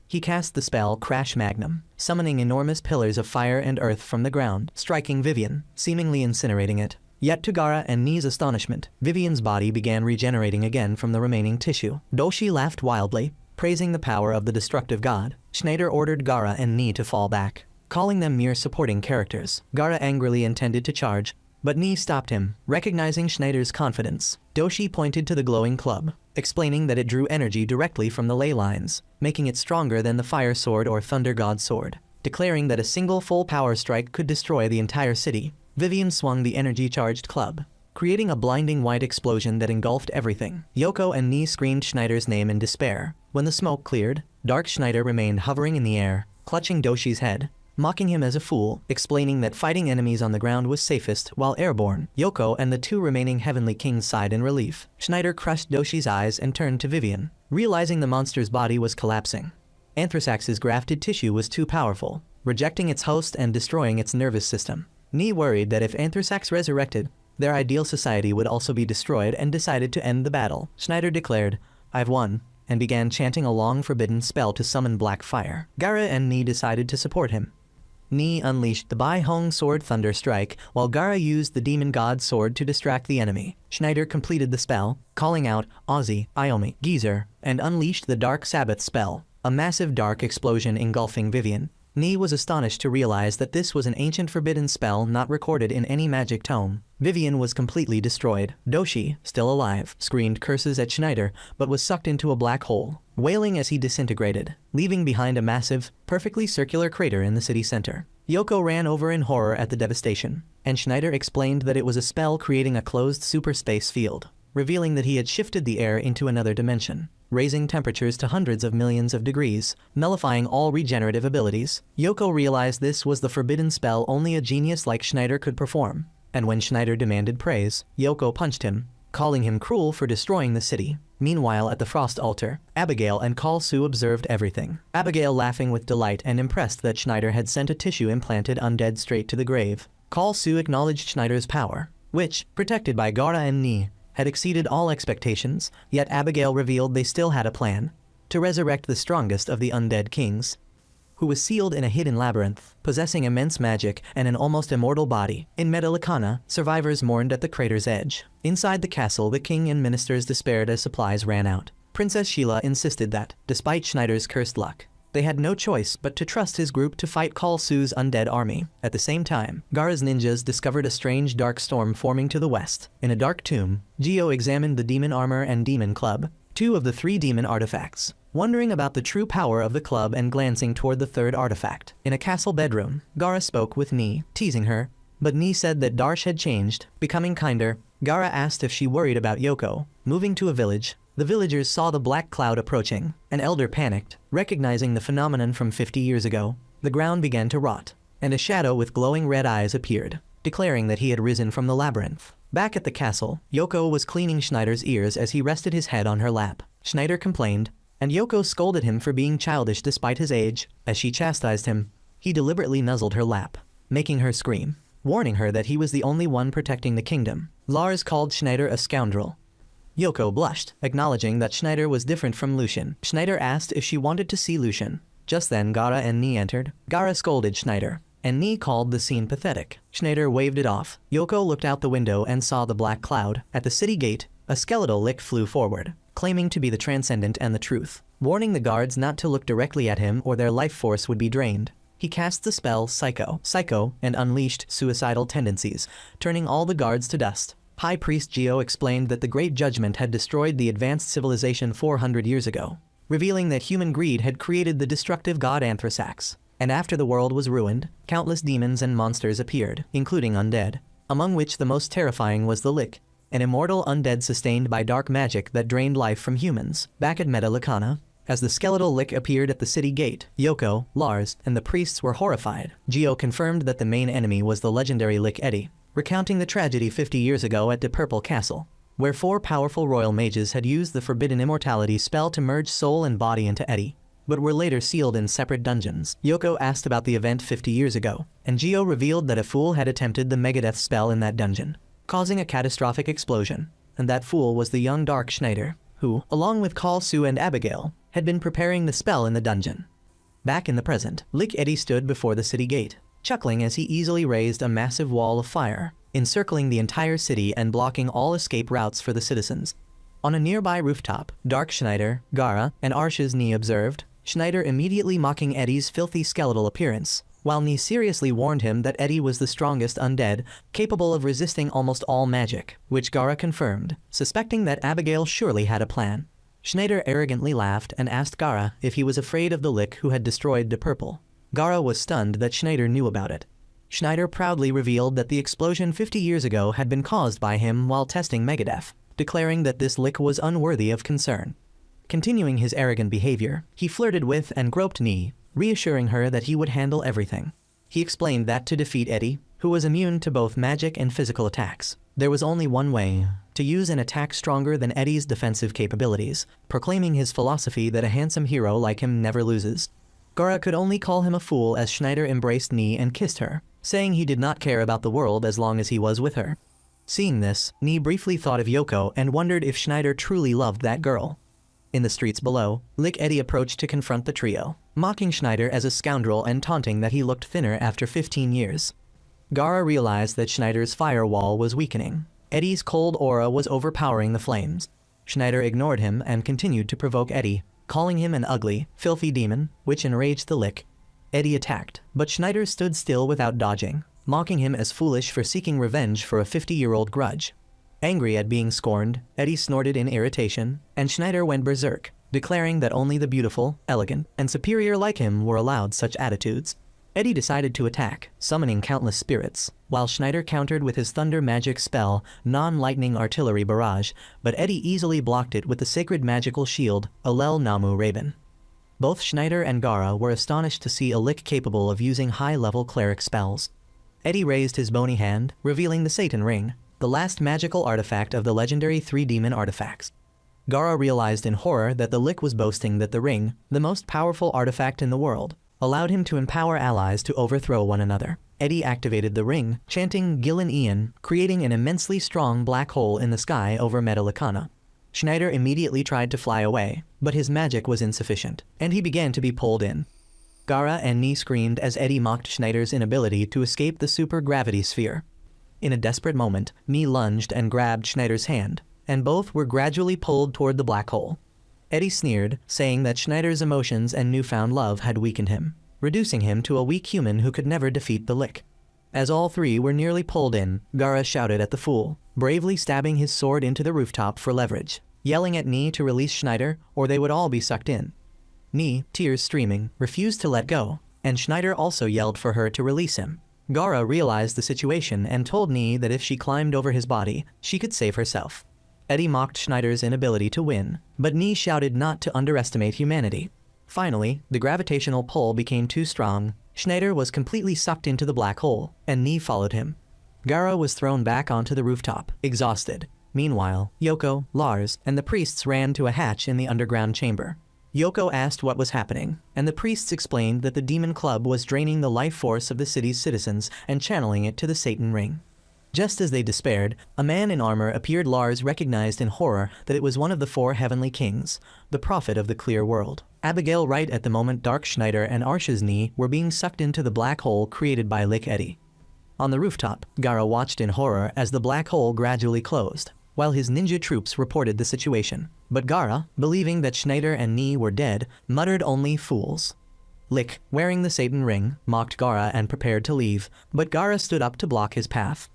A: He cast the spell Crash Magnum, summoning enormous pillars of fire and earth from the ground, striking Vivian, seemingly incinerating it. Yet to Gara and Ni's astonishment, Vivian's body began regenerating again from the remaining tissue. Doshi laughed wildly, praising the power of the destructive god. Schneider ordered Gara and Ni to fall back, calling them mere supporting characters. Gara angrily intended to charge, but Ni stopped him, recognizing Schneider's confidence. Doshi pointed to the glowing club, explaining that it drew energy directly from the ley lines, making it stronger than the fire sword or thunder god sword, declaring that a single full power strike could destroy the entire city. Vivian swung the energy-charged club, creating a blinding white explosion that engulfed everything. Yoko and Ni screamed Schneider's name in despair. When the smoke cleared, Dark Schneider remained hovering in the air, clutching Doshi's head, mocking him as a fool, explaining that fighting enemies on the ground was safest while airborne. Yoko and the two remaining Heavenly Kings sighed in relief. Schneider crushed Doshi's eyes and turned to Vivian, realizing the monster's body was collapsing. Anthrasax's grafted tissue was too powerful, rejecting its host and destroying its nervous system. Ni worried that if Anthrasax resurrected, their ideal society would also be destroyed and decided to end the battle. Schneider declared, "I've won," and began chanting a long forbidden spell to summon black fire. Gara and Ni decided to support him. Ni unleashed the Bai Hong Sword Thunder Strike, while Gara used the Demon God Sword to distract the enemy. Schneider completed the spell, calling out Ozzy, Iomi, Geezer, and unleashed the Dark Sabbath spell, a massive dark explosion engulfing Vivian. Ni was astonished to realize that this was an ancient forbidden spell not recorded in any magic tome. Vivian was completely destroyed. Doshi, still alive, screamed curses at Schneider, but was sucked into a black hole, wailing as he disintegrated, leaving behind a massive, perfectly circular crater in the city center. Yoko ran over in horror at the devastation, and Schneider explained that it was a spell creating a closed superspace field, revealing that he had shifted the air into another dimension, raising temperatures to hundreds of millions of degrees, nullifying all regenerative abilities. Yoko realized this was the forbidden spell only a genius like Schneider could perform, and when Schneider demanded praise, Yoko punched him, calling him cruel for destroying the city. Meanwhile, at the Frost Altar, Abigail and Call Su observed everything. Abigail laughing with delight and impressed that Schneider had sent a tissue-implanted undead straight to the grave. Call Su acknowledged Schneider's power, which, protected by Gara and Ni, had exceeded all expectations, yet Abigail revealed they still had a plan to resurrect the strongest of the undead kings, who was sealed in a hidden labyrinth, possessing immense magic and an almost immortal body. In Medalicana, survivors mourned at the crater's edge. Inside the castle, the king and ministers despaired as supplies ran out. Princess Sheila insisted that, despite Schneider's cursed luck, they had no choice but to trust his group to fight Call Su's undead army. At the same time, Gara's ninjas discovered a strange dark storm forming to the west. In a dark tomb, Gio examined the demon armor and demon club, two of the three demon artifacts, wondering about the true power of the club and glancing toward the third artifact. In a castle bedroom, Gara spoke with Ni, teasing her, but Ni said that Darsh had changed, becoming kinder. Gara asked if she worried about Yoko. Moving to a village, the villagers saw the black cloud approaching. An elder panicked, recognizing the phenomenon from 50 years ago. The ground began to rot, and a shadow with glowing red eyes appeared, declaring that he had risen from the labyrinth. Back at the castle, Yoko was cleaning Schneider's ears as he rested his head on her lap. Schneider complained, and Yoko scolded him for being childish despite his age. As she chastised him, he deliberately nuzzled her lap, making her scream, warning her that he was the only one protecting the kingdom. Lars called Schneider a scoundrel. Yoko blushed, acknowledging that Schneider was different from Lucian. Schneider asked if she wanted to see Lucian. Just then, Gara and Ni entered. Gara scolded Schneider, and Ni called the scene pathetic. Schneider waved it off. Yoko looked out the window and saw the black cloud. At the city gate, a skeletal lick flew forward, claiming to be the transcendent and the truth, warning the guards not to look directly at him or their life force would be drained. He cast the spell Psycho, and unleashed suicidal tendencies, turning all the guards to dust. High Priest Gio explained that the Great Judgment had destroyed the advanced civilization 400 years ago, revealing that human greed had created the destructive god Anthrasax. And after the world was ruined, countless demons and monsters appeared, including undead, among which the most terrifying was the Lick, an immortal undead sustained by dark magic that drained life from humans. Back at Medalicana, as the skeletal Lick appeared at the city gate, Yoko, Lars, and the priests were horrified. Gio confirmed that the main enemy was the legendary Lick Eddie, recounting the tragedy 50 years ago at De Purple Castle. where 4 powerful royal mages had used the forbidden immortality spell to merge soul and body into Eddie, but were later sealed in separate dungeons. Yoko asked about the event 50 years ago, and Gio revealed that a fool had attempted the Megadeath spell in that dungeon, causing a catastrophic explosion, and that fool was the young Dark Schneider, who, along with Kalsu and Abigail, had been preparing the spell in the dungeon. Back in the present, Lick Eddie stood before the city gate, chuckling as he easily raised a massive wall of fire, encircling the entire city and blocking all escape routes for the citizens. On a nearby rooftop, Dark Schneider, Gara, and Arsh's Knee observed, Schneider immediately mocking Eddie's filthy skeletal appearance, while Knee seriously warned him that Eddie was the strongest undead, capable of resisting almost all magic, which Gara confirmed, suspecting that Abigail surely had a plan. Schneider arrogantly laughed and asked Gara if he was afraid of the Lick who had destroyed the Purple. Gara was stunned that Schneider knew about it. Schneider proudly revealed that the explosion 50 years ago had been caused by him while testing Megadeath, declaring that this Lick was unworthy of concern. Continuing his arrogant behavior, he flirted with and groped Knee, reassuring her that he would handle everything. He explained that to defeat Eddie, who was immune to both magic and physical attacks, there was only one way: to use an attack stronger than Eddie's defensive capabilities, proclaiming his philosophy that a handsome hero like him never loses. Gara could only call him a fool as Schneider embraced Knee and kissed her, saying he did not care about the world as long as he was with her. Seeing this, Knee briefly thought of Yoko and wondered if Schneider truly loved that girl. In the streets below, Lick Eddie approached to confront the trio, mocking Schneider as a scoundrel and taunting that he looked thinner after 15 years. Gara realized that Schneider's firewall was weakening. Eddie's cold aura was overpowering the flames. Schneider ignored him and continued to provoke Eddie, calling him an ugly, filthy demon, which enraged the Lick. Eddie attacked, but Schneider stood still without dodging, mocking him as foolish for seeking revenge for a 50-year-old grudge. Angry at being scorned, Eddie snorted in irritation, and Schneider went berserk, declaring that only the beautiful, elegant, and superior like him were allowed such attitudes. Eddie decided to attack, summoning countless spirits, while Schneider countered with his thunder magic spell, non-lightning artillery barrage, but Eddie easily blocked it with the sacred magical shield, Alel Namu Raven. Both Schneider and Gara were astonished to see a Lick capable of using high-level cleric spells. Eddie raised his bony hand, revealing the Satan Ring, the last magical artifact of the legendary 3-demon artifacts. Gara realized in horror that the Lick was boasting that the ring, the most powerful artifact in the world, allowed him to empower allies to overthrow one another. Eddie activated the ring, chanting Gillen Ian, creating an immensely strong black hole in the sky over Metallicana. Schneider immediately tried to fly away, but his magic was insufficient, and he began to be pulled in. Gara and Knee screamed as Eddie mocked Schneider's inability to escape the super-gravity sphere. In a desperate moment, Knee lunged and grabbed Schneider's hand, and both were gradually pulled toward the black hole. Eddie sneered, saying that Schneider's emotions and newfound love had weakened him, reducing him to a weak human who could never defeat the Lick. As all three were nearly pulled in, Gara shouted at the fool, bravely stabbing his sword into the rooftop for leverage, yelling at Knee to release Schneider or they would all be sucked in. Knee, tears streaming, refused to let go, and Schneider also yelled for her to release him. Gara realized the situation and told Knee that if she climbed over his body, she could save herself. Eddie mocked Schneider's inability to win, but Knee shouted not to underestimate humanity. Finally, the gravitational pull became too strong. Schneider was completely sucked into the black hole, and Knee followed him. Gara was thrown back onto the rooftop, exhausted. Meanwhile, Yoko, Lars, and the priests ran to a hatch in the underground chamber. Yoko asked what was happening, and the priests explained that the Demon Club was draining the life force of the city's citizens and channeling it to the Satan Ring. Just as they despaired, a man in armor appeared. Lars recognized in horror that it was one of the 4 heavenly kings, the prophet of the clear world. Abigail right at the moment Dark Schneider and Arsh's Knee were being sucked into the black hole created by Lick Eddie. On the rooftop, Gara watched in horror as the black hole gradually closed, while his ninja troops reported the situation. But Gara, believing that Schneider and Knee were dead, muttered only fools. Lick, wearing the Satan Ring, mocked Gara and prepared to leave, but Gara stood up to block his path.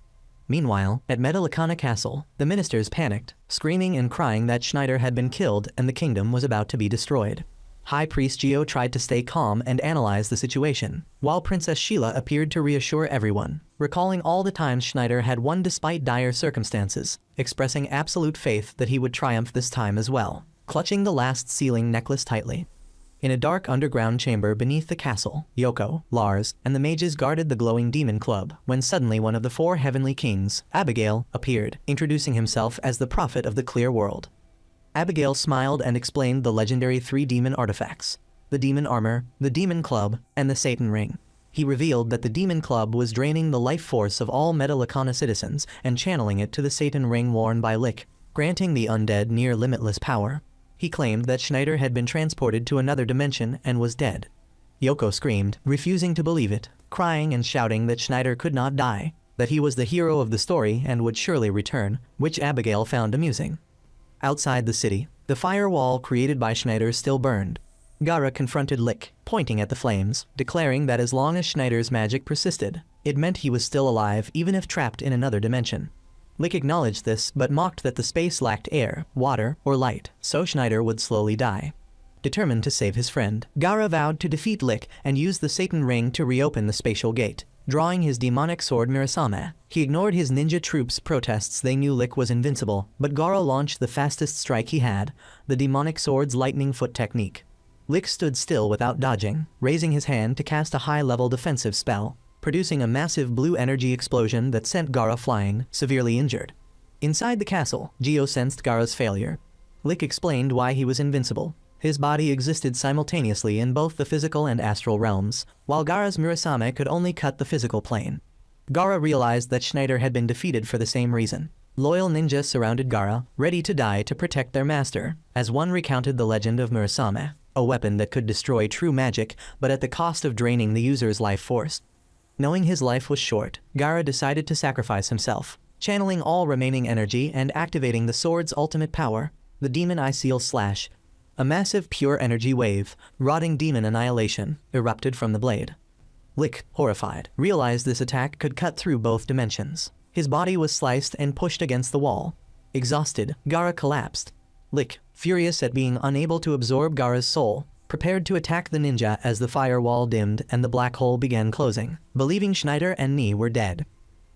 A: Meanwhile, at Metallicana Castle, the ministers panicked, screaming and crying that Schneider had been killed and the kingdom was about to be destroyed. High Priest Gio tried to stay calm and analyze the situation, while Princess Sheila appeared to reassure everyone, recalling all the times Schneider had won despite dire circumstances, expressing absolute faith that he would triumph this time as well, clutching the last sealing necklace tightly. In a dark underground chamber beneath the castle, Yoko, Lars, and the mages guarded the glowing demon club when suddenly one of the 4 heavenly kings, Abigail, appeared, introducing himself as the prophet of the clear world. Abigail smiled and explained the legendary 3 demon artifacts: the demon armor, the demon club, and the Satan ring. He revealed that the demon club was draining the life force of all Metallicana citizens and channeling it to the Satan ring worn by Lick, granting the undead near limitless power. He claimed that Schneider had been transported to another dimension and was dead. Yoko screamed, refusing to believe it, crying and shouting that Schneider could not die, that he was the hero of the story and would surely return, which Abigail found amusing. Outside the city, the firewall created by Schneider still burned. Gara confronted Lick, pointing at the flames, declaring that as long as Schneider's magic persisted, it meant he was still alive even if trapped in another dimension. Lick acknowledged this but mocked that the space lacked air, water, or light, so Schneider would slowly die. Determined to save his friend, Gara vowed to defeat Lick and use the Satan ring to reopen the spatial gate. Drawing his demonic sword Mirasame, he ignored his ninja troops' protests. They knew Lick was invincible, but Gara launched the fastest strike he had, the demonic sword's lightning foot technique. Lick stood still without dodging, raising his hand to cast a high-level defensive spell, producing a massive blue energy explosion that sent Gara flying, severely injured. Inside the castle, Gio sensed Gara's failure. Lick explained why he was invincible. His body existed simultaneously in both the physical and astral realms, while Gara's Mirasame could only cut the physical plane. Gara realized that Schneider had been defeated for the same reason. Loyal ninjas surrounded Gara, ready to die to protect their master, as one recounted the legend of Mirasame, a weapon that could destroy true magic, but at the cost of draining the user's life force. Knowing his life was short, Gara decided to sacrifice himself, channeling all remaining energy and activating the sword's ultimate power, the Demon Icial Slash. A massive pure energy wave, rotting demon annihilation, erupted from the blade. Lick, horrified, realized this attack could cut through both dimensions. His body was sliced and pushed against the wall. Exhausted, Gara collapsed. Lick, furious at being unable to absorb Gara's soul, prepared to attack the ninja as the firewall dimmed and the black hole began closing, believing Schneider and Ni were dead.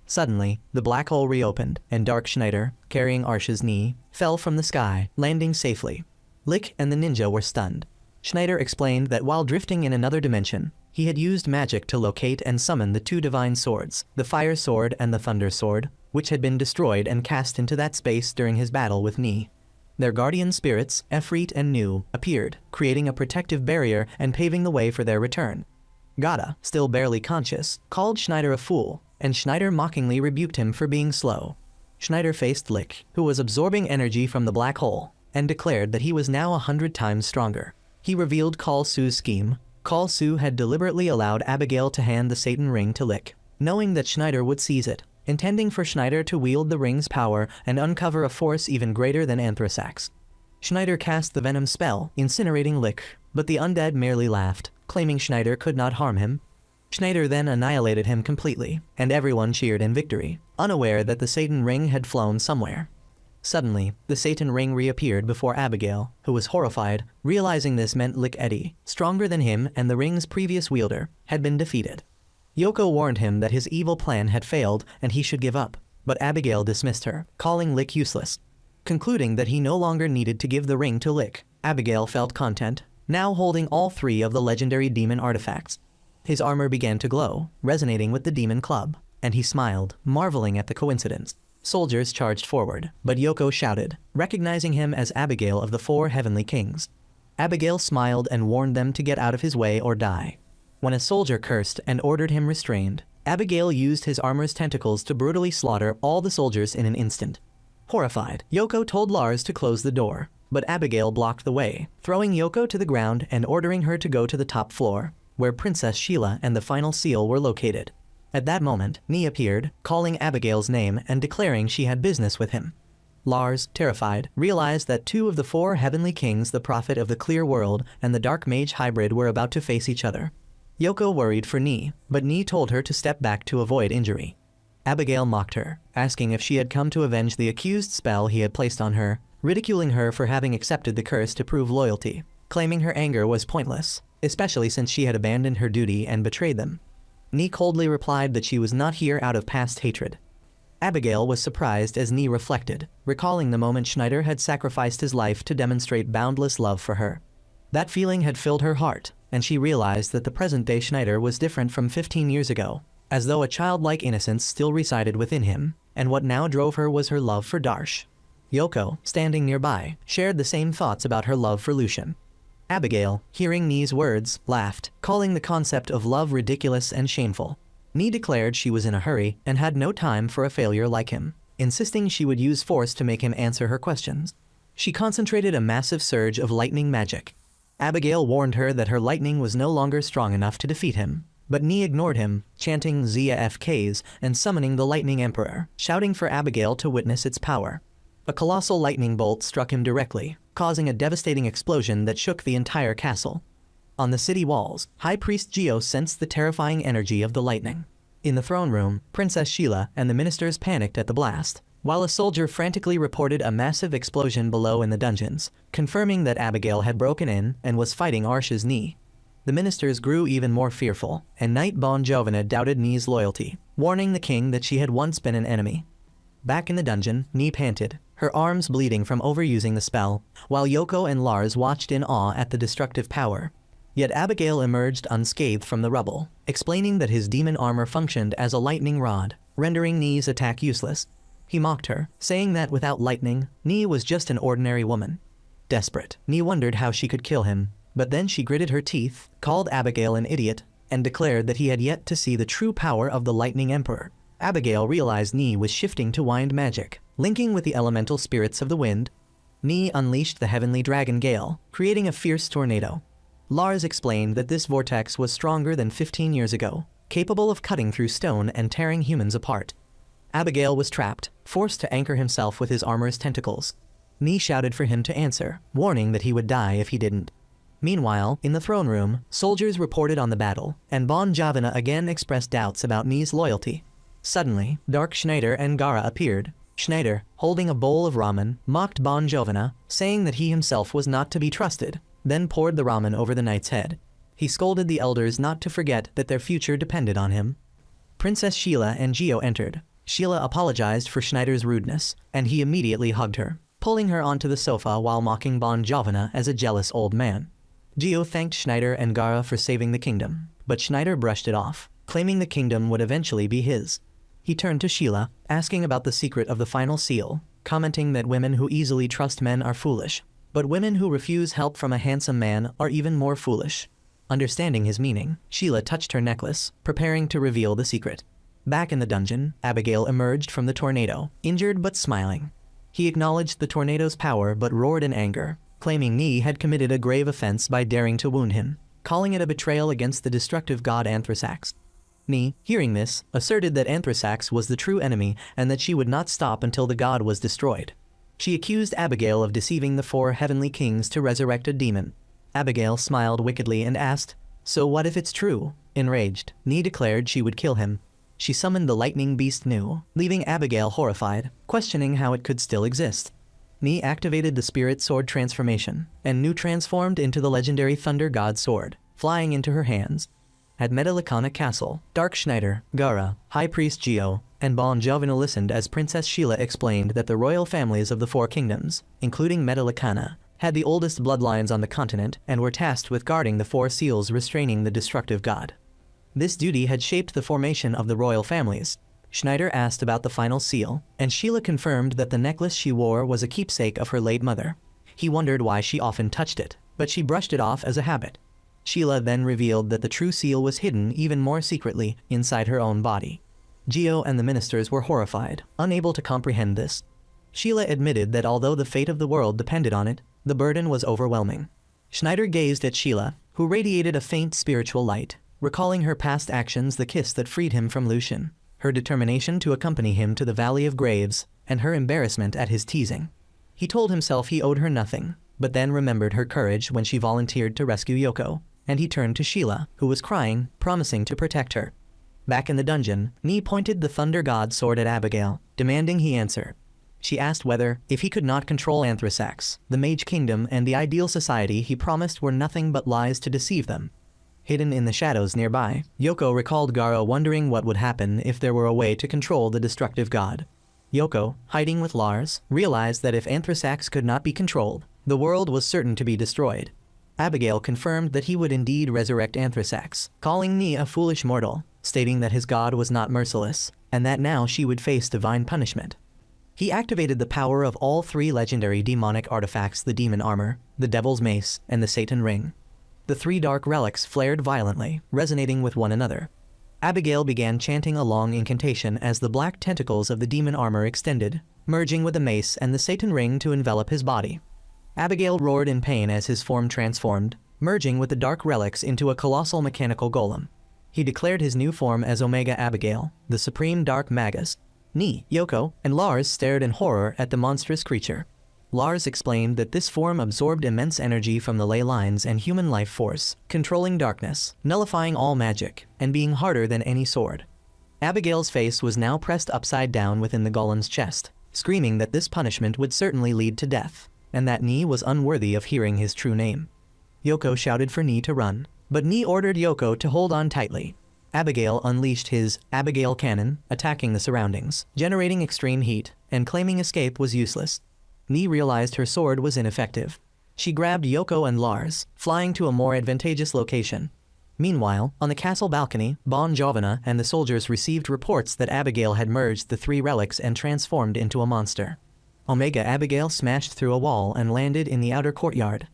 A: Suddenly, the black hole reopened, and Dark Schneider, carrying Arsh's Ni, fell from the sky, landing safely. Lick and the ninja were stunned. Schneider explained that while drifting in another dimension, he had used magic to locate and summon the 2 divine swords, the Fire Sword and the Thunder Sword, which had been destroyed and cast into that space during his battle with Ni. Their guardian spirits, Efreet and Nu, appeared, creating a protective barrier and paving the way for their return. Gata, still barely conscious, called Schneider a fool, and Schneider mockingly rebuked him for being slow. Schneider faced Lick, who was absorbing energy from the black hole, and declared that he was now 100 times stronger. He revealed Call Su's scheme. Call Su had deliberately allowed Abigail to hand the Satan ring to Lick, knowing that Schneider would seize it, intending for Schneider to wield the ring's power and uncover a force even greater than Anthrasax. Schneider cast the venom spell, incinerating Lick, but the undead merely laughed, claiming Schneider could not harm him. Schneider then annihilated him completely, and everyone cheered in victory, unaware that the Satan ring had flown somewhere. Suddenly, the Satan ring reappeared before Abigail, who was horrified, realizing this meant Lick Eddie, stronger than him and the ring's previous wielder, had been defeated. Yoko warned him that his evil plan had failed and he should give up, but Abigail dismissed her, calling Lick useless. Concluding that he no longer needed to give the ring to Lick, Abigail felt content, now holding all 3 of the legendary demon artifacts. His armor began to glow, resonating with the demon club, and he smiled, marveling at the coincidence. Soldiers charged forward, but Yoko shouted, recognizing him as Abigail of the 4 heavenly kings. Abigail smiled and warned them to get out of his way or die. When a soldier cursed and ordered him restrained, Abigail used his armor's tentacles to brutally slaughter all the soldiers in an instant. Horrified, Yoko told Lars to close the door, but Abigail blocked the way, throwing Yoko to the ground and ordering her to go to the top floor, where Princess Sheila and the final seal were located. At that moment, Ni appeared, calling Abigail's name and declaring she had business with him. Lars, terrified, realized that 2 of the 4 heavenly kings, the Prophet of the Clear World and the Dark Mage Hybrid, were about to face each other. Yoko worried for Ni, but Ni told her to step back to avoid injury. Abigail mocked her, asking if she had come to avenge the accused spell he had placed on her, ridiculing her for having accepted the curse to prove loyalty, claiming her anger was pointless, especially since she had abandoned her duty and betrayed them. Ni coldly replied that she was not here out of past hatred. Abigail was surprised as Ni reflected, recalling the moment Schneider had sacrificed his life to demonstrate boundless love for her. That feeling had filled her heart, and she realized that the present-day Schneider was different from 15 years ago, as though a childlike innocence still resided within him, and what now drove her was her love for Darsh. Yoko, standing nearby, shared the same thoughts about her love for Lucian. Abigail, hearing Ni's words, laughed, calling the concept of love ridiculous and shameful. Ni declared she was in a hurry and had no time for a failure like him, insisting she would use force to make him answer her questions. She concentrated a massive surge of lightning magic. Abigail warned her that her lightning was no longer strong enough to defeat him, but Ni ignored him, chanting Zia FKs and summoning the Lightning Emperor, shouting for Abigail to witness its power. A colossal lightning bolt struck him directly, causing a devastating explosion that shook the entire castle. On the city walls, High Priest Geo sensed the terrifying energy of the lightning. In the throne room, Princess Sheila and the ministers panicked at the blast, while a soldier frantically reported a massive explosion below in the dungeons, confirming that Abigail had broken in and was fighting Arsh's Ni. The ministers grew even more fearful, and Knight Bon Jovina doubted Ni's loyalty, warning the king that she had once been an enemy. Back in the dungeon, Ni panted, her arms bleeding from overusing the spell, while Yoko and Lars watched in awe at the destructive power. Yet Abigail emerged unscathed from the rubble, explaining that his demon armor functioned as a lightning rod, rendering Ni's attack useless. He mocked her, saying that without lightning, Ni was just an ordinary woman. Desperate, Ni wondered how she could kill him, but then she gritted her teeth, called Abigail an idiot, and declared that he had yet to see the true power of the Lightning Emperor. Abigail realized Ni was shifting to wind magic, linking with the elemental spirits of the wind. Ni unleashed the heavenly dragon gale, creating a fierce tornado. Lars explained that this vortex was stronger than 15 years ago, capable of cutting through stone and tearing humans apart. Abigail was trapped, forced to anchor himself with his armor's tentacles. Ni shouted for him to answer, warning that he would die if he didn't. Meanwhile, in the throne room, soldiers reported on the battle, and Bon Jovina again expressed doubts about Ni's loyalty. Suddenly, Dark Schneider and Gara appeared. Schneider, holding a bowl of ramen, mocked Bon Jovina, saying that he himself was not to be trusted, then poured the ramen over the knight's head. He scolded the elders not to forget that their future depended on him. Princess Sheila and Geo entered. Sheila apologized for Schneider's rudeness, and he immediately hugged her, pulling her onto the sofa while mocking Bon Jovina as a jealous old man. Geo thanked Schneider and Gara for saving the kingdom, but Schneider brushed it off, claiming the kingdom would eventually be his. He turned to Sheila, asking about the secret of the final seal, commenting that women who easily trust men are foolish, but women who refuse help from a handsome man are even more foolish. Understanding his meaning, Sheila touched her necklace, preparing to reveal the secret. Back in the dungeon, Abigail emerged from the tornado, injured but smiling. He acknowledged the tornado's power but roared in anger, claiming Ni had committed a grave offense by daring to wound him, calling it a betrayal against the destructive god Anthrasax. Ni, hearing this, asserted that Anthrasax was the true enemy and that she would not stop until the god was destroyed. She accused Abigail of deceiving the 4 heavenly kings to resurrect a demon. Abigail smiled wickedly and asked, "So what if it's true?" Enraged, Ni declared she would kill him. She summoned the lightning beast Nu, leaving Abigail horrified, questioning how it could still exist. Ni activated the spirit sword transformation, and Nu transformed into the legendary Thunder God sword, flying into her hands. At Metallicana Castle, Dark Schneider, Gara, High Priest Geo, and Bon Jovina listened as Princess Sheila explained that the royal families of the 4 kingdoms, including Metallicana, had the oldest bloodlines on the continent and were tasked with guarding the 4 seals restraining the destructive god. This duty had shaped the formation of the royal families. Schneider asked about the final seal, and Sheila confirmed that the necklace she wore was a keepsake of her late mother. He wondered why she often touched it, but she brushed it off as a habit. Sheila then revealed that the true seal was hidden even more secretly inside her own body. Geo and the ministers were horrified, unable to comprehend this. Sheila admitted that although the fate of the world depended on it, the burden was overwhelming. Schneider gazed at Sheila, who radiated a faint spiritual light, recalling her past actions, the kiss that freed him from Lucian, her determination to accompany him to the Valley of Graves, and her embarrassment at his teasing. He told himself he owed her nothing, but then remembered her courage when she volunteered to rescue Yoko, and he turned to Sheila, who was crying, promising to protect her. Back in the dungeon, Ni pointed the Thunder God sword at Abigail, demanding he answer. She asked whether, if he could not control Anthrasax, the Mage Kingdom and the ideal society he promised were nothing but lies to deceive them. Hidden in the shadows nearby, Yoko recalled Gara wondering what would happen if there were a way to control the destructive god. Yoko, hiding with Lars, realized that if Anthrasax could not be controlled, the world was certain to be destroyed. Abigail confirmed that he would indeed resurrect Anthrasax, calling Ni a foolish mortal, stating that his god was not merciless, and that now she would face divine punishment. He activated the power of all three legendary demonic artifacts: the demon armor, the devil's mace, and the Satan ring. The three dark relics flared violently, resonating with one another. Abigail began chanting a long incantation as the black tentacles of the demon armor extended, merging with the mace and the Satan ring to envelop his body. Abigail roared in pain as his form transformed, merging with the dark relics into a colossal mechanical golem. He declared his new form as Omega Abigail, the supreme dark magus. Ni, Yoko, and Lars stared in horror at the monstrous creature. Lars explained that this form absorbed immense energy from the ley lines and human life force, controlling darkness, nullifying all magic, and being harder than any sword. Abigail's face was now pressed upside down within the golem's chest, screaming that this punishment would certainly lead to death, and that Ni was unworthy of hearing his true name. Yoko shouted for Ni to run, but Ni ordered Yoko to hold on tightly. Abigail unleashed his Abigail cannon, attacking the surroundings, generating extreme heat, and claiming escape was useless. Ni realized her sword was ineffective. She grabbed Yoko and Lars, flying to a more advantageous location. Meanwhile, on the castle balcony, Bon Giovanna and the soldiers received reports that Abigail had merged the three relics and transformed into a monster. Omega Abigail smashed through a wall and landed in the outer courtyard.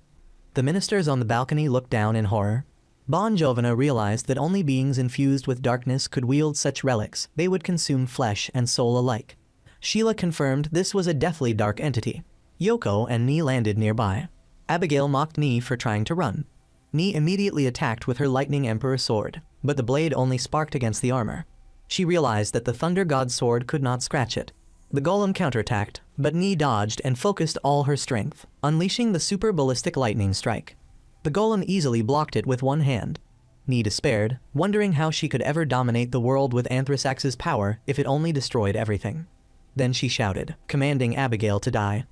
A: The ministers on the balcony looked down in horror. Bon Giovanna realized that only beings infused with darkness could wield such relics. They would consume flesh and soul alike. Sheila confirmed this was a deathly dark entity. Yoko and Ni landed nearby. Abigail mocked Ni for trying to run. Ni immediately attacked with her Lightning Emperor sword, but the blade only sparked against the armor. She realized that the Thunder God's sword could not scratch it. The golem counterattacked, but Ni dodged and focused all her strength, unleashing the super ballistic lightning strike. The golem easily blocked it with one hand. Ni despaired, wondering how she could ever dominate the world with Anthrasax's power if it only destroyed everything. Then she shouted, commanding Abigail to die.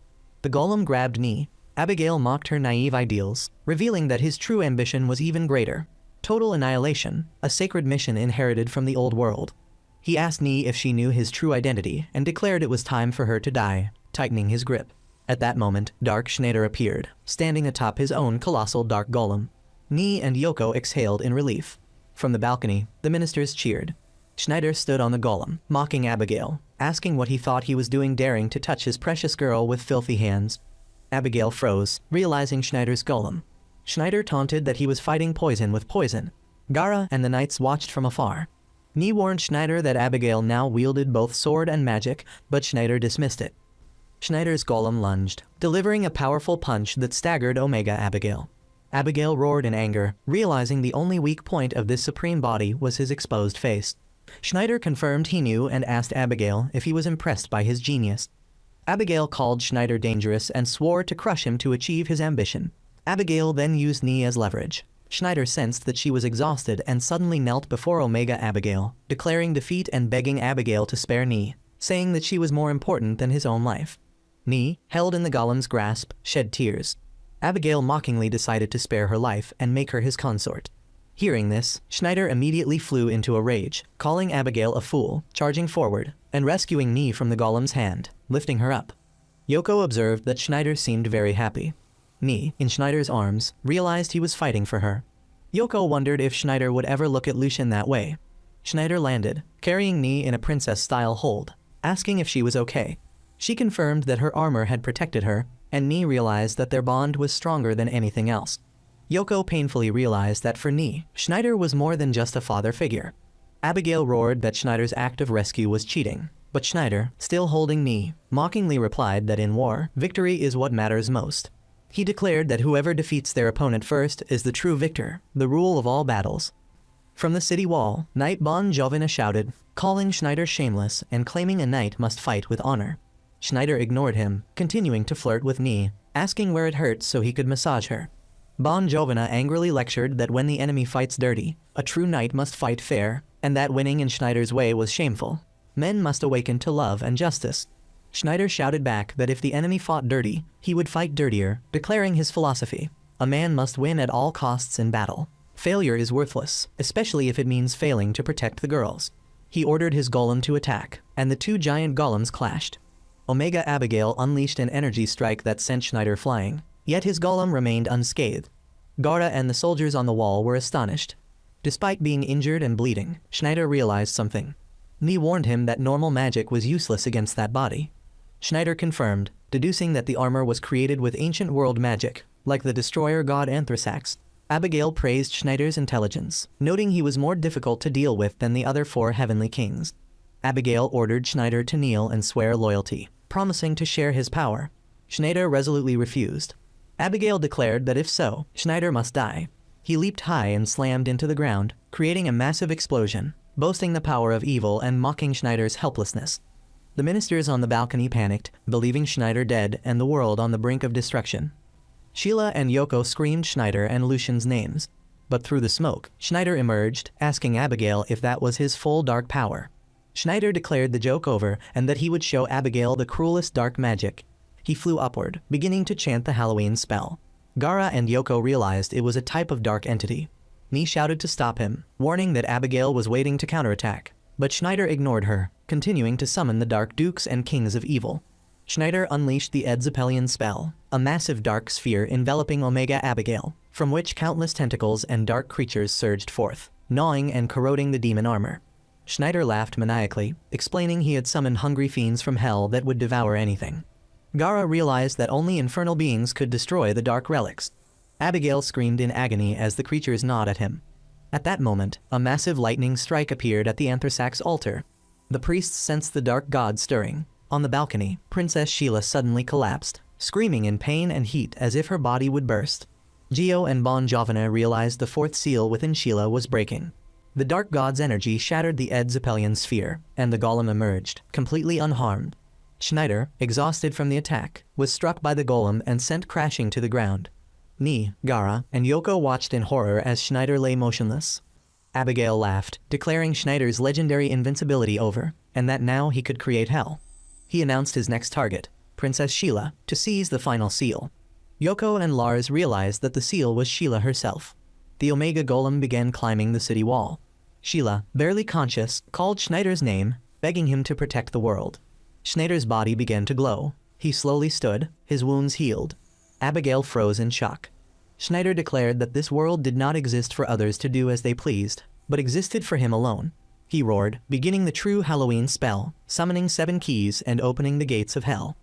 A: The golem grabbed Ni. Abigail mocked her naive ideals, revealing that his true ambition was even greater: total annihilation, a sacred mission inherited from the old world. He asked Ni if she knew his true identity and declared it was time for her to die, tightening his grip. At that moment, Dark Schneider appeared, standing atop his own colossal dark golem. Ni and Yoko exhaled in relief. From the balcony, the ministers cheered. Schneider stood on the golem, mocking Abigail, asking what he thought he was doing daring to touch his precious girl with filthy hands. Abigail froze, realizing Schneider's golem. Schneider taunted that he was fighting poison with poison. Gara and the knights watched from afar. Ni warned Schneider that Abigail now wielded both sword and magic, but Schneider dismissed it. Schneider's golem lunged, delivering a powerful punch that staggered Omega Abigail. Abigail roared in anger, realizing the only weak point of this supreme body was his exposed face. Schneider confirmed he knew and asked Abigail if he was impressed by his genius. Abigail called Schneider dangerous and swore to crush him to achieve his ambition. Abigail then used Ni as leverage. Schneider sensed that she was exhausted and suddenly knelt before Omega Abigail, declaring defeat and begging Abigail to spare Ni, saying that she was more important than his own life. Ni, held in the golem's grasp, shed tears. Abigail mockingly decided to spare her life and make her his consort. Hearing this, Schneider immediately flew into a rage, calling Abigail a fool, charging forward, and rescuing Ni from the golem's hand, lifting her up. Yoko observed that Schneider seemed very happy. Ni, in Schneider's arms, realized he was fighting for her. Yoko wondered if Schneider would ever look at Lucian that way. Schneider landed, carrying Ni in a princess-style hold, asking if she was okay. She confirmed that her armor had protected her, and Ni realized that their bond was stronger than anything else. Yoko painfully realized that for Ni, Schneider was more than just a father figure. Abigail roared that Schneider's act of rescue was cheating, but Schneider, still holding Ni, mockingly replied that in war, victory is what matters most. He declared that whoever defeats their opponent first is the true victor, the rule of all battles. From the city wall, Knight Bon Giovanna shouted, calling Schneider shameless and claiming a knight must fight with honor. Schneider ignored him, continuing to flirt with Ni, asking where it hurt so he could massage her. Bon Giovanna angrily lectured that when the enemy fights dirty, a true knight must fight fair, and that winning in Schneider's way was shameful. Men must awaken to love and justice. Schneider shouted back that if the enemy fought dirty, he would fight dirtier, declaring his philosophy: a man must win at all costs in battle. Failure is worthless, especially if it means failing to protect the girls. He ordered his golem to attack, and the two giant golems clashed. Omega Abigail unleashed an energy strike that sent Schneider flying, yet his golem remained unscathed. Gara and the soldiers on the wall were astonished. Despite being injured and bleeding, Schneider realized something. Ni warned him that normal magic was useless against that body. Schneider confirmed, deducing that the armor was created with ancient world magic, like the destroyer god Anthrasax. Abigail praised Schneider's intelligence, noting he was more difficult to deal with than the other 4 heavenly kings. Abigail ordered Schneider to kneel and swear loyalty, promising to share his power. Schneider resolutely refused. Abigail declared that if so, Schneider must die. He leaped high and slammed into the ground, creating a massive explosion, boasting the power of evil and mocking Schneider's helplessness. The ministers on the balcony panicked, believing Schneider dead and the world on the brink of destruction. Sheila and Yoko screamed Schneider and Lucian's names. But through the smoke, Schneider emerged, asking Abigail if that was his full dark power. Schneider declared the joke over and that he would show Abigail the cruelest dark magic. He flew upward, beginning to chant the Halloween spell. Gara and Yoko realized it was a type of dark entity. Ni shouted to stop him, warning that Abigail was waiting to counterattack. But Schneider ignored her, continuing to summon the Dark Dukes and Kings of Evil. Schneider unleashed the Edzapelian spell, a massive dark sphere enveloping Omega Abigail, from which countless tentacles and dark creatures surged forth, gnawing and corroding the demon armor. Schneider laughed maniacally, explaining he had summoned hungry fiends from hell that would devour anything. Gara realized that only infernal beings could destroy the dark relics. Abigail screamed in agony as the creatures gnawed at him. At that moment, a massive lightning strike appeared at the Anthrasax altar. The priests sensed the dark god stirring. On the balcony, Princess Sheila suddenly collapsed, screaming in pain and heat as if her body would burst. Gio and Bon Giovanna realized the 4th seal within Sheila was breaking. The dark god's energy shattered the Edzapelian sphere, and the golem emerged, completely unharmed. Schneider, exhausted from the attack, was struck by the golem and sent crashing to the ground. Ni, Gara, and Yoko watched in horror as Schneider lay motionless. Abigail laughed, declaring Schneider's legendary invincibility over, and that now he could create hell. He announced his next target, Princess Sheila, to seize the final seal. Yoko and Lars realized that the seal was Sheila herself. The Omega Golem began climbing the city wall. Sheila, barely conscious, called Schneider's name, begging him to protect the world. Schneider's body began to glow. He slowly stood, his wounds healed. Abigail froze in shock. Schneider declared that this world did not exist for others to do as they pleased, but existed for him alone. He roared, beginning the true Halloween spell, summoning 7 keys and opening the gates of hell.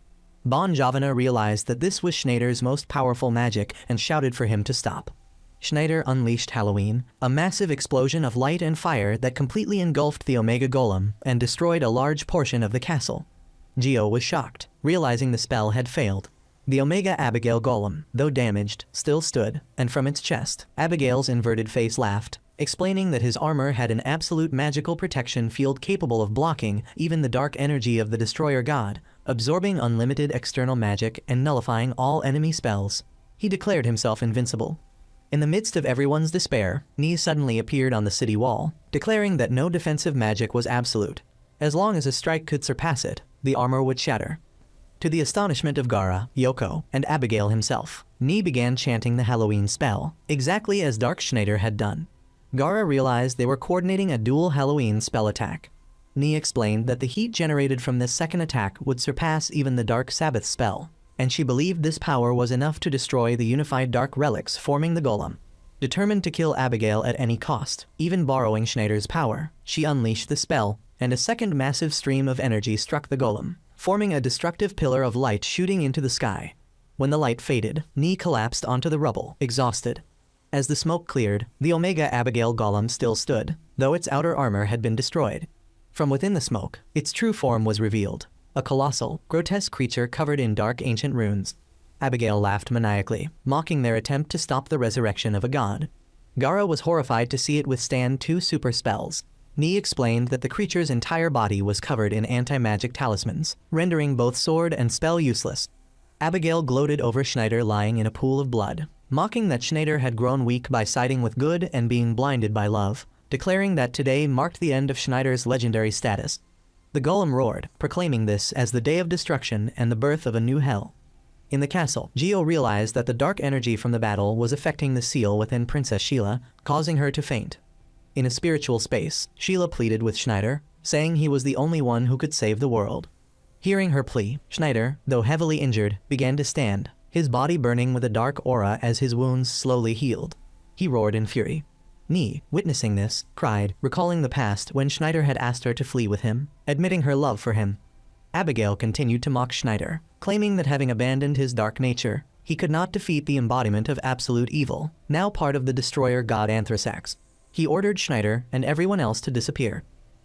A: Bon Giovanna realized that this was Schneider's most powerful magic and shouted for him to stop. Schneider unleashed Halloween, a massive explosion of light and fire that completely engulfed the Omega Golem and destroyed a large portion of the castle. Gio was shocked, realizing the spell had failed. The Omega Abigail Golem, though damaged, still stood, and from its chest, Abigail's inverted face laughed, explaining that his armor had an absolute magical protection field capable of blocking even the dark energy of the Destroyer God, absorbing unlimited external magic and nullifying all enemy spells. He declared himself invincible. In the midst of everyone's despair, Ni suddenly appeared on the city wall, declaring that no defensive magic was absolute. As long as a strike could surpass it, the armor would shatter. To the astonishment of Gara, Yoko, and Abigail himself, Ni began chanting the Halloween spell, exactly as Dark Schneider had done. Gara realized they were coordinating a dual Halloween spell attack. Ni explained that the heat generated from this second attack would surpass even the Dark Sabbath spell, and she believed this power was enough to destroy the unified dark relics forming the golem. Determined to kill Abigail at any cost, even borrowing Schneider's power, she unleashed the spell, and a second massive stream of energy struck the golem, forming a destructive pillar of light shooting into the sky. When the light faded, Ni collapsed onto the rubble, exhausted. As the smoke cleared, the Omega Abigail Golem still stood, though its outer armor had been destroyed. From within the smoke, its true form was revealed, a colossal, grotesque creature covered in dark ancient runes. Abigail laughed maniacally, mocking their attempt to stop the resurrection of a god. Gara was horrified to see it withstand 2 super spells. Ni explained that the creature's entire body was covered in anti-magic talismans, rendering both sword and spell useless. Abigail gloated over Schneider lying in a pool of blood, mocking that Schneider had grown weak by siding with good and being blinded by love, declaring that today marked the end of Schneider's legendary status. The golem roared, proclaiming this as the day of destruction and the birth of a new hell. In the castle, Gio realized that the dark energy from the battle was affecting the seal within Princess Sheila, causing her to faint. In a spiritual space, Sheila pleaded with Schneider, saying he was the only one who could save the world. Hearing her plea, Schneider, though heavily injured, began to stand, his body burning with a dark aura as his wounds slowly healed. He roared in fury. Nee, witnessing this, cried, recalling the past when Schneider had asked her to flee with him, admitting her love for him. Abigail continued to mock Schneider, claiming that having abandoned his dark nature, he could not defeat the embodiment of absolute evil, now part of the destroyer god Anthrasax. He ordered Schneider and everyone else to disappear.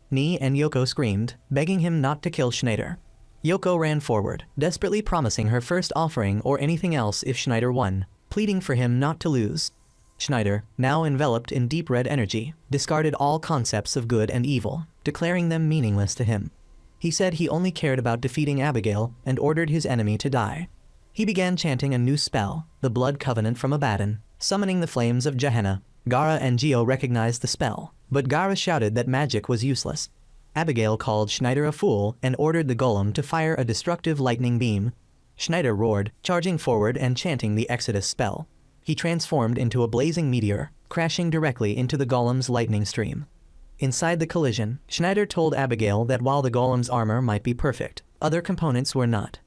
A: Nee and Yoko screamed, begging him not to kill Schneider. Yoko ran forward, desperately promising her first offering or anything else if Schneider won, pleading for him not to lose. Schneider, now enveloped in deep red energy, discarded all concepts of good and evil, declaring them meaningless to him. He said he only cared about defeating Abigail and ordered his enemy to die. He began chanting a new spell, the Blood Covenant from Abaddon, summoning the flames of Gehenna. Gara and Geo recognized the spell, but Gara shouted that magic was useless. Abigail called Schneider a fool and ordered the golem to fire a destructive lightning beam. Schneider roared, charging forward and chanting the Exodus spell. He transformed into a blazing meteor, crashing directly into the golem's lightning stream. Inside the collision, Schneider told Abigail that while the golem's armor might be perfect, other components were not.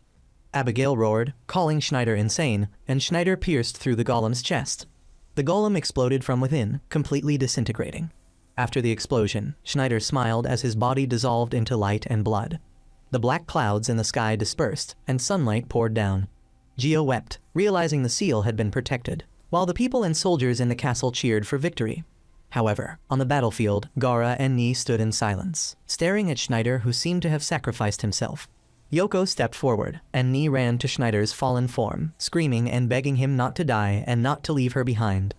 A: Abigail roared, calling Schneider insane, and Schneider pierced through the golem's chest. The golem exploded from within, completely disintegrating. After the explosion, Schneider smiled as his body dissolved into light and blood. The black clouds in the sky dispersed, and sunlight poured down. Geo wept, realizing the seal had been protected, while the people and soldiers in the castle cheered for victory. However, on the battlefield, Gara and Nee stood in silence, staring at Schneider, who seemed to have sacrificed himself. Yoko stepped forward, and Nee ran to Schneider's fallen form, screaming and begging him not to die and not to leave her behind.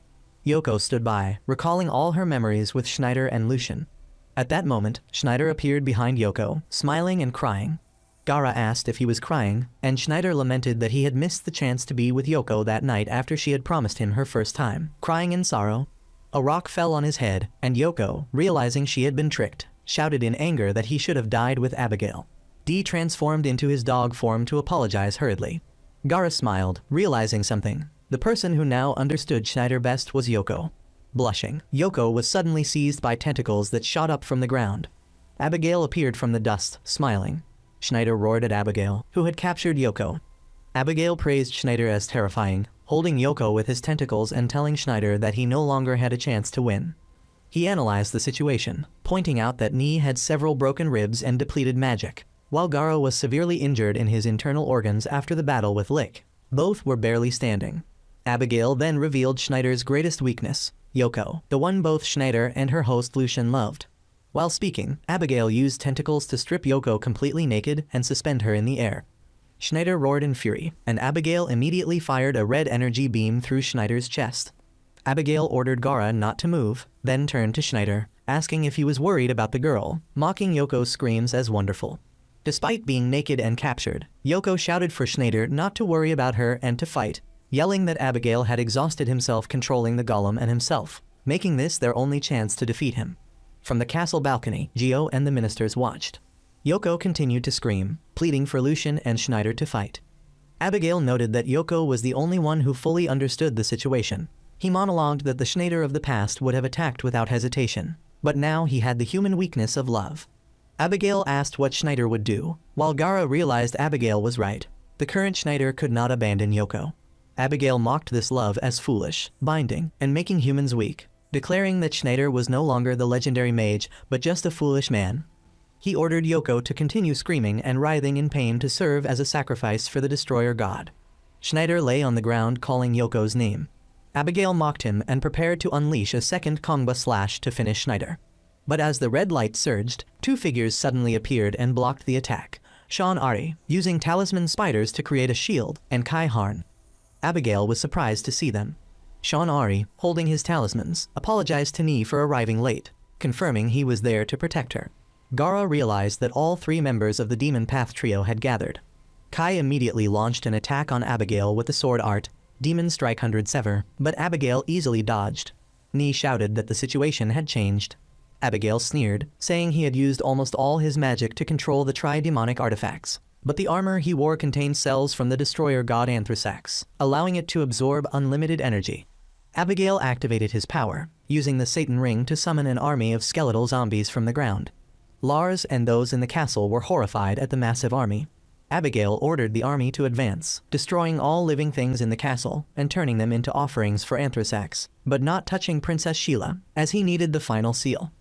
A: Yoko stood by, recalling all her memories with Schneider and Lucian. At that moment, Schneider appeared behind Yoko, smiling and crying. Gara asked if he was crying, and Schneider lamented that he had missed the chance to be with Yoko that night after she had promised him her first time, crying in sorrow. A rock fell on his head, and Yoko, realizing she had been tricked, shouted in anger that he should have died with Abigail. Dee transformed into his dog form to apologize hurriedly. Gara smiled, realizing something. The person who now understood Schneider best was Yoko. Blushing, Yoko was suddenly seized by tentacles that shot up from the ground. Abigail appeared from the dust, smiling. Schneider roared at Abigail, who had captured Yoko. Abigail praised Schneider as terrifying, holding Yoko with his tentacles and telling Schneider that he no longer had a chance to win. He analyzed the situation, pointing out that Nee had several broken ribs and depleted magic, while Gara was severely injured in his internal organs after the battle with Lick. Both were barely standing. Abigail then revealed Schneider's greatest weakness, Yoko, the one both Schneider and her host Lucian loved. While speaking, Abigail used tentacles to strip Yoko completely naked and suspend her in the air. Schneider roared in fury, and Abigail immediately fired a red energy beam through Schneider's chest. Abigail ordered Gara not to move, then turned to Schneider, asking if he was worried about the girl, mocking Yoko's screams as wonderful. Despite being naked and captured, Yoko shouted for Schneider not to worry about her and to fight, yelling that Abigail had exhausted himself controlling the golem and himself, making this their only chance to defeat him. From the castle balcony, Geo and the ministers watched. Yoko continued to scream, pleading for Lucian and Schneider to fight. Abigail noted that Yoko was the only one who fully understood the situation. He monologued that the Schneider of the past would have attacked without hesitation, but now he had the human weakness of love. Abigail asked what Schneider would do, while Gara realized Abigail was right. The current Schneider could not abandon Yoko. Abigail mocked this love as foolish, binding, and making humans weak, declaring that Schneider was no longer the legendary mage, but just a foolish man. He ordered Yoko to continue screaming and writhing in pain to serve as a sacrifice for the destroyer god. Schneider lay on the ground calling Yoko's name. Abigail mocked him and prepared to unleash a second Kongba slash to finish Schneider. But as the red light surged, two figures suddenly appeared and blocked the attack. Sean Ari, using talisman spiders to create a shield, and Kai Harn. Abigail was surprised to see them. Sean Ari, holding his talismans, apologized to Nee for arriving late, confirming he was there to protect her. Gara realized that all three members of the Demon Path trio had gathered. Kai immediately launched an attack on Abigail with the sword art, Demon Strike 100 Sever, but Abigail easily dodged. Nee shouted that the situation had changed. Abigail sneered, saying he had used almost all his magic to control the tri-demonic artifacts, but the armor he wore contained cells from the destroyer god Anthrasax, allowing it to absorb unlimited energy. Abigail activated his power, using the Satan Ring to summon an army of skeletal zombies from the ground. Lars and those in the castle were horrified at the massive army. Abigail ordered the army to advance, destroying all living things in the castle and turning them into offerings for Anthrasax, but not touching Princess Sheila, as he needed the final seal.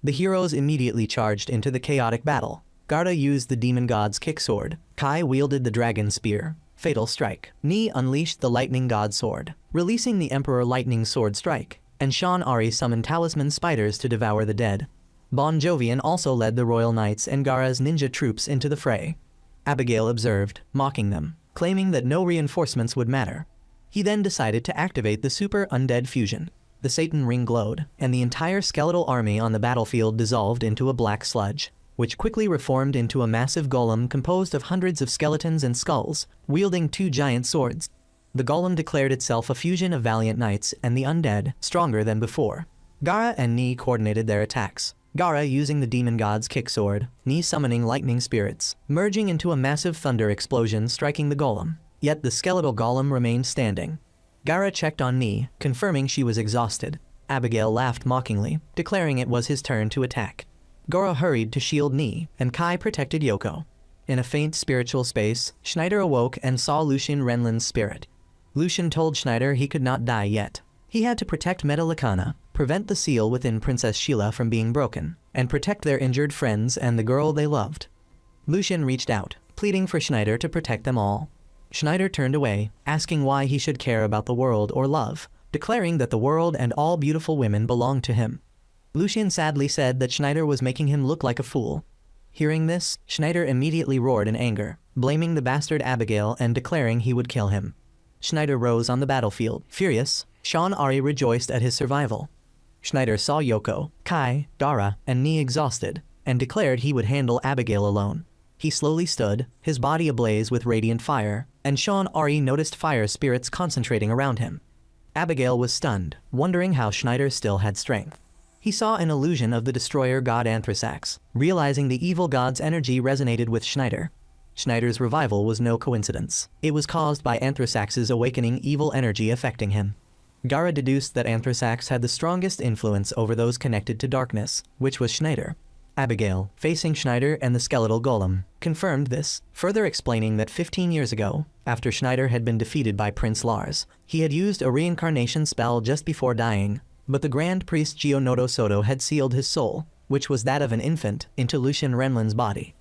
A: The heroes immediately charged into the chaotic battle. Garda used the demon god's kick sword, Kai wielded the dragon spear, Fatal Strike. Ni unleashed the lightning god sword, releasing the Emperor Lightning Sword Strike, and Sean Ari summoned talisman spiders to devour the dead. Bon Jovian also led the Royal Knights and Gara's ninja troops into the fray. Abigail observed, mocking them, claiming that no reinforcements would matter. He then decided to activate the Super Undead Fusion. The Satan Ring glowed, and the entire skeletal army on the battlefield dissolved into a black sludge, which quickly reformed into a massive golem composed of hundreds of skeletons and skulls, wielding 2 giant swords. The golem declared itself a fusion of valiant knights and the undead, stronger than before. Gara and Ni coordinated their attacks. Gara using the demon god's kick sword, Ni summoning lightning spirits, merging into a massive thunder explosion striking the golem. Yet the skeletal golem remained standing. Gara checked on Ni, confirming she was exhausted. Abigail laughed mockingly, declaring it was his turn to attack. Gora hurried to shield Ni, and Kai protected Yoko. In a faint spiritual space, Schneider awoke and saw Lucien Renlin's spirit. Lucien told Schneider he could not die yet. He had to protect Metallicana, prevent the seal within Princess Sheila from being broken, and protect their injured friends and the girl they loved. Lucien reached out, pleading for Schneider to protect them all. Schneider turned away, asking why he should care about the world or love, declaring that the world and all beautiful women belonged to him. Lucien sadly said that Schneider was making him look like a fool. Hearing this, Schneider immediately roared in anger, blaming the bastard Abigail and declaring he would kill him. Schneider rose on the battlefield. Furious, Sean Ari rejoiced at his survival. Schneider saw Yoko, Kai, Dara, and Ni exhausted, and declared he would handle Abigail alone. He slowly stood, his body ablaze with radiant fire, and Sean Ari noticed fire spirits concentrating around him. Abigail was stunned, wondering how Schneider still had strength. He saw an illusion of the destroyer god Anthrasax, realizing the evil god's energy resonated with Schneider. Schneider's revival was no coincidence. It was caused by Anthrasax's awakening evil energy affecting him. Gara deduced that Anthrasax had the strongest influence over those connected to darkness, which was Schneider. Abigail, facing Schneider and the skeletal golem, confirmed this, further explaining that 15 years ago, after Schneider had been defeated by Prince Lars, he had used a reincarnation spell just before dying, but the Grand Priest Gionodo Soto had sealed his soul, which was that of an infant, into Lucien Renlin's body.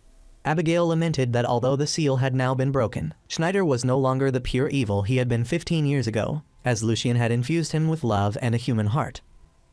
A: Abigail lamented that although the seal had now been broken, Schneider was no longer the pure evil he had been 15 years ago, as Lucien had infused him with love and a human heart.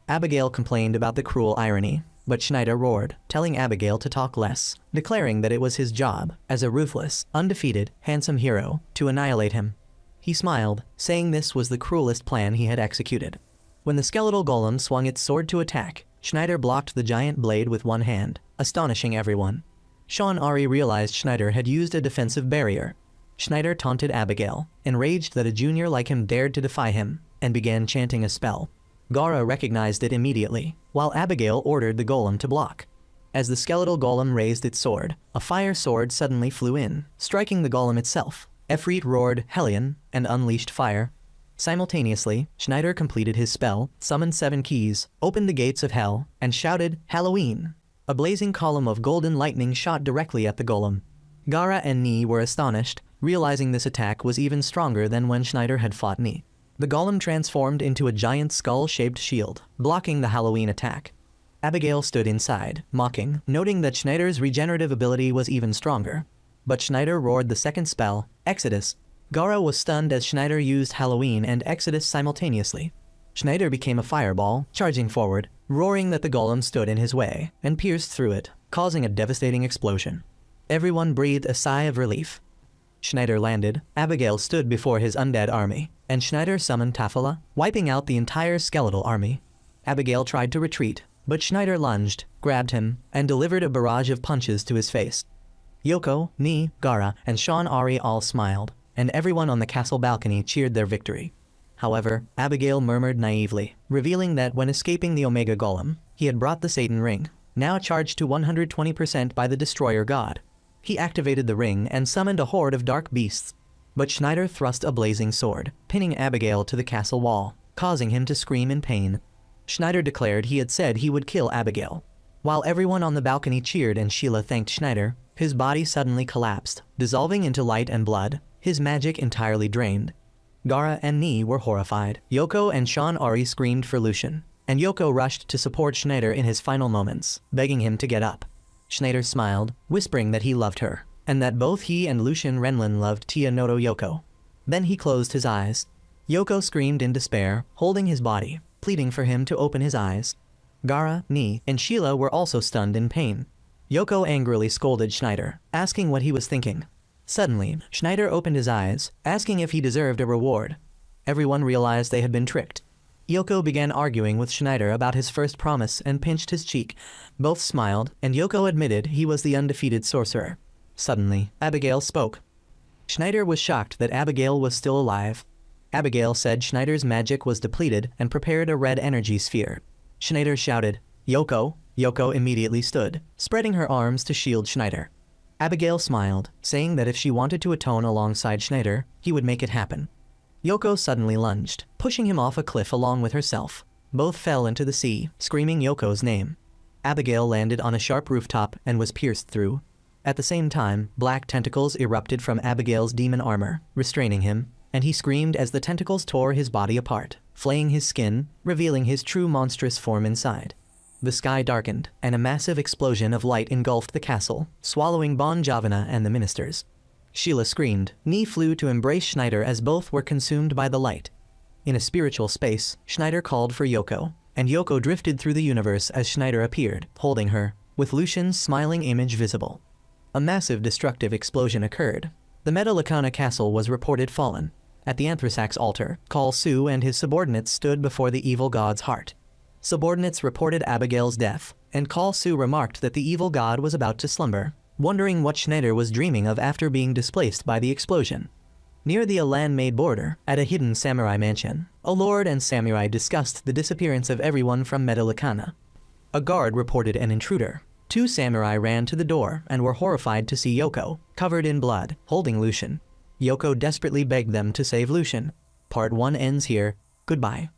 A: Abigail complained about the cruel irony, but Schneider roared, telling Abigail to talk less, declaring that it was his job, as a ruthless, undefeated, handsome hero, to annihilate him. He smiled, saying this was the cruelest plan he had executed. When the skeletal golem swung its sword to attack, Schneider blocked the giant blade with one hand, astonishing everyone. Sean Ari realized Schneider had used a defensive barrier. Schneider taunted Abigail, enraged that a junior like him dared to defy him, and began chanting a spell. Gara recognized it immediately, while Abigail ordered the golem to block. As the skeletal golem raised its sword, a fire sword suddenly flew in, striking the golem itself. Efreet roared, Hellion, and unleashed fire. Simultaneously, Schneider completed his spell, summoned 7 keys, opened the gates of hell, and shouted, Halloween! A blazing column of golden lightning shot directly at the golem. Gara and Ni were astonished, realizing this attack was even stronger than when Schneider had fought Ni. The golem transformed into a giant skull-shaped shield, blocking the Halloween attack. Abigail stood inside, mocking, noting that Schneider's regenerative ability was even stronger. But Schneider roared the second spell, Exodus. Gara was stunned as Schneider used Halloween and Exodus simultaneously. Schneider became a fireball, charging forward, roaring that the golem stood in his way, and pierced through it, causing a devastating explosion. Everyone breathed a sigh of relief. Schneider landed, Abigail stood before his undead army, and Schneider summoned Tafala, wiping out the entire skeletal army. Abigail tried to retreat, but Schneider lunged, grabbed him, and delivered a barrage of punches to his face. Yoko, Ni, Gara, and Sean Ari all smiled, and everyone on the castle balcony cheered their victory. However, Abigail murmured naively, revealing that when escaping the Omega Golem, he had brought the Satan Ring, now charged to 120% by the Destroyer God. He activated the ring and summoned a horde of dark beasts. But Schneider thrust a blazing sword, pinning Abigail to the castle wall, causing him to scream in pain. Schneider declared he had said he would kill Abigail. While everyone on the balcony cheered and Sheila thanked Schneider, his body suddenly collapsed, dissolving into light and blood, his magic entirely drained. Gara and Ni were horrified. Yoko and Sean Ari screamed for Lucian, and Yoko rushed to support Schneider in his final moments, begging him to get up. Schneider smiled, whispering that he loved her, and that both he and Lucian Renlin loved Tia Noto Yoko. Then he closed his eyes. Yoko screamed in despair, holding his body, pleading for him to open his eyes. Gara, Ni, and Sheila were also stunned in pain. Yoko angrily scolded Schneider, asking what he was thinking. Suddenly, Schneider opened his eyes, asking if he deserved a reward. Everyone realized they had been tricked. Yoko began arguing with Schneider about his first promise and pinched his cheek. Both smiled, and Yoko admitted he was the undefeated sorcerer. Suddenly, Abigail spoke. Schneider was shocked that Abigail was still alive. Abigail said Schneider's magic was depleted and prepared a red energy sphere. Schneider shouted, "Yoko!" Yoko immediately stood, spreading her arms to shield Schneider. Abigail smiled, saying that if she wanted to atone alongside Schneider, he would make it happen. Yoko suddenly lunged, pushing him off a cliff along with herself. Both fell into the sea, screaming Yoko's name. Abigail landed on a sharp rooftop and was pierced through. At the same time, black tentacles erupted from Abigail's demon armor, restraining him, and he screamed as the tentacles tore his body apart, flaying his skin, revealing his true monstrous form inside. The sky darkened, and a massive explosion of light engulfed the castle, swallowing Bon Javana and the ministers. Sheila screamed. Ni flew to embrace Schneider as both were consumed by the light. In a spiritual space, Schneider called for Yoko, and Yoko drifted through the universe as Schneider appeared, holding her, with Lucian's smiling image visible. A massive destructive explosion occurred. The Metallicana castle was reported fallen. At the Anthrasax altar, Khal Su and his subordinates stood before the evil god's heart. Subordinates reported Abigail's death, and Khal Su remarked that the evil god was about to slumber, wondering what Schneider was dreaming of after being displaced by the explosion. Near the Alan-made border, at a hidden samurai mansion, a lord and samurai discussed the disappearance of everyone from Metallicana. A guard reported an intruder. Two samurai ran to the door and were horrified to see Yoko, covered in blood, holding Lucian. Yoko desperately begged them to save Lucian. Part 1 ends here. Goodbye.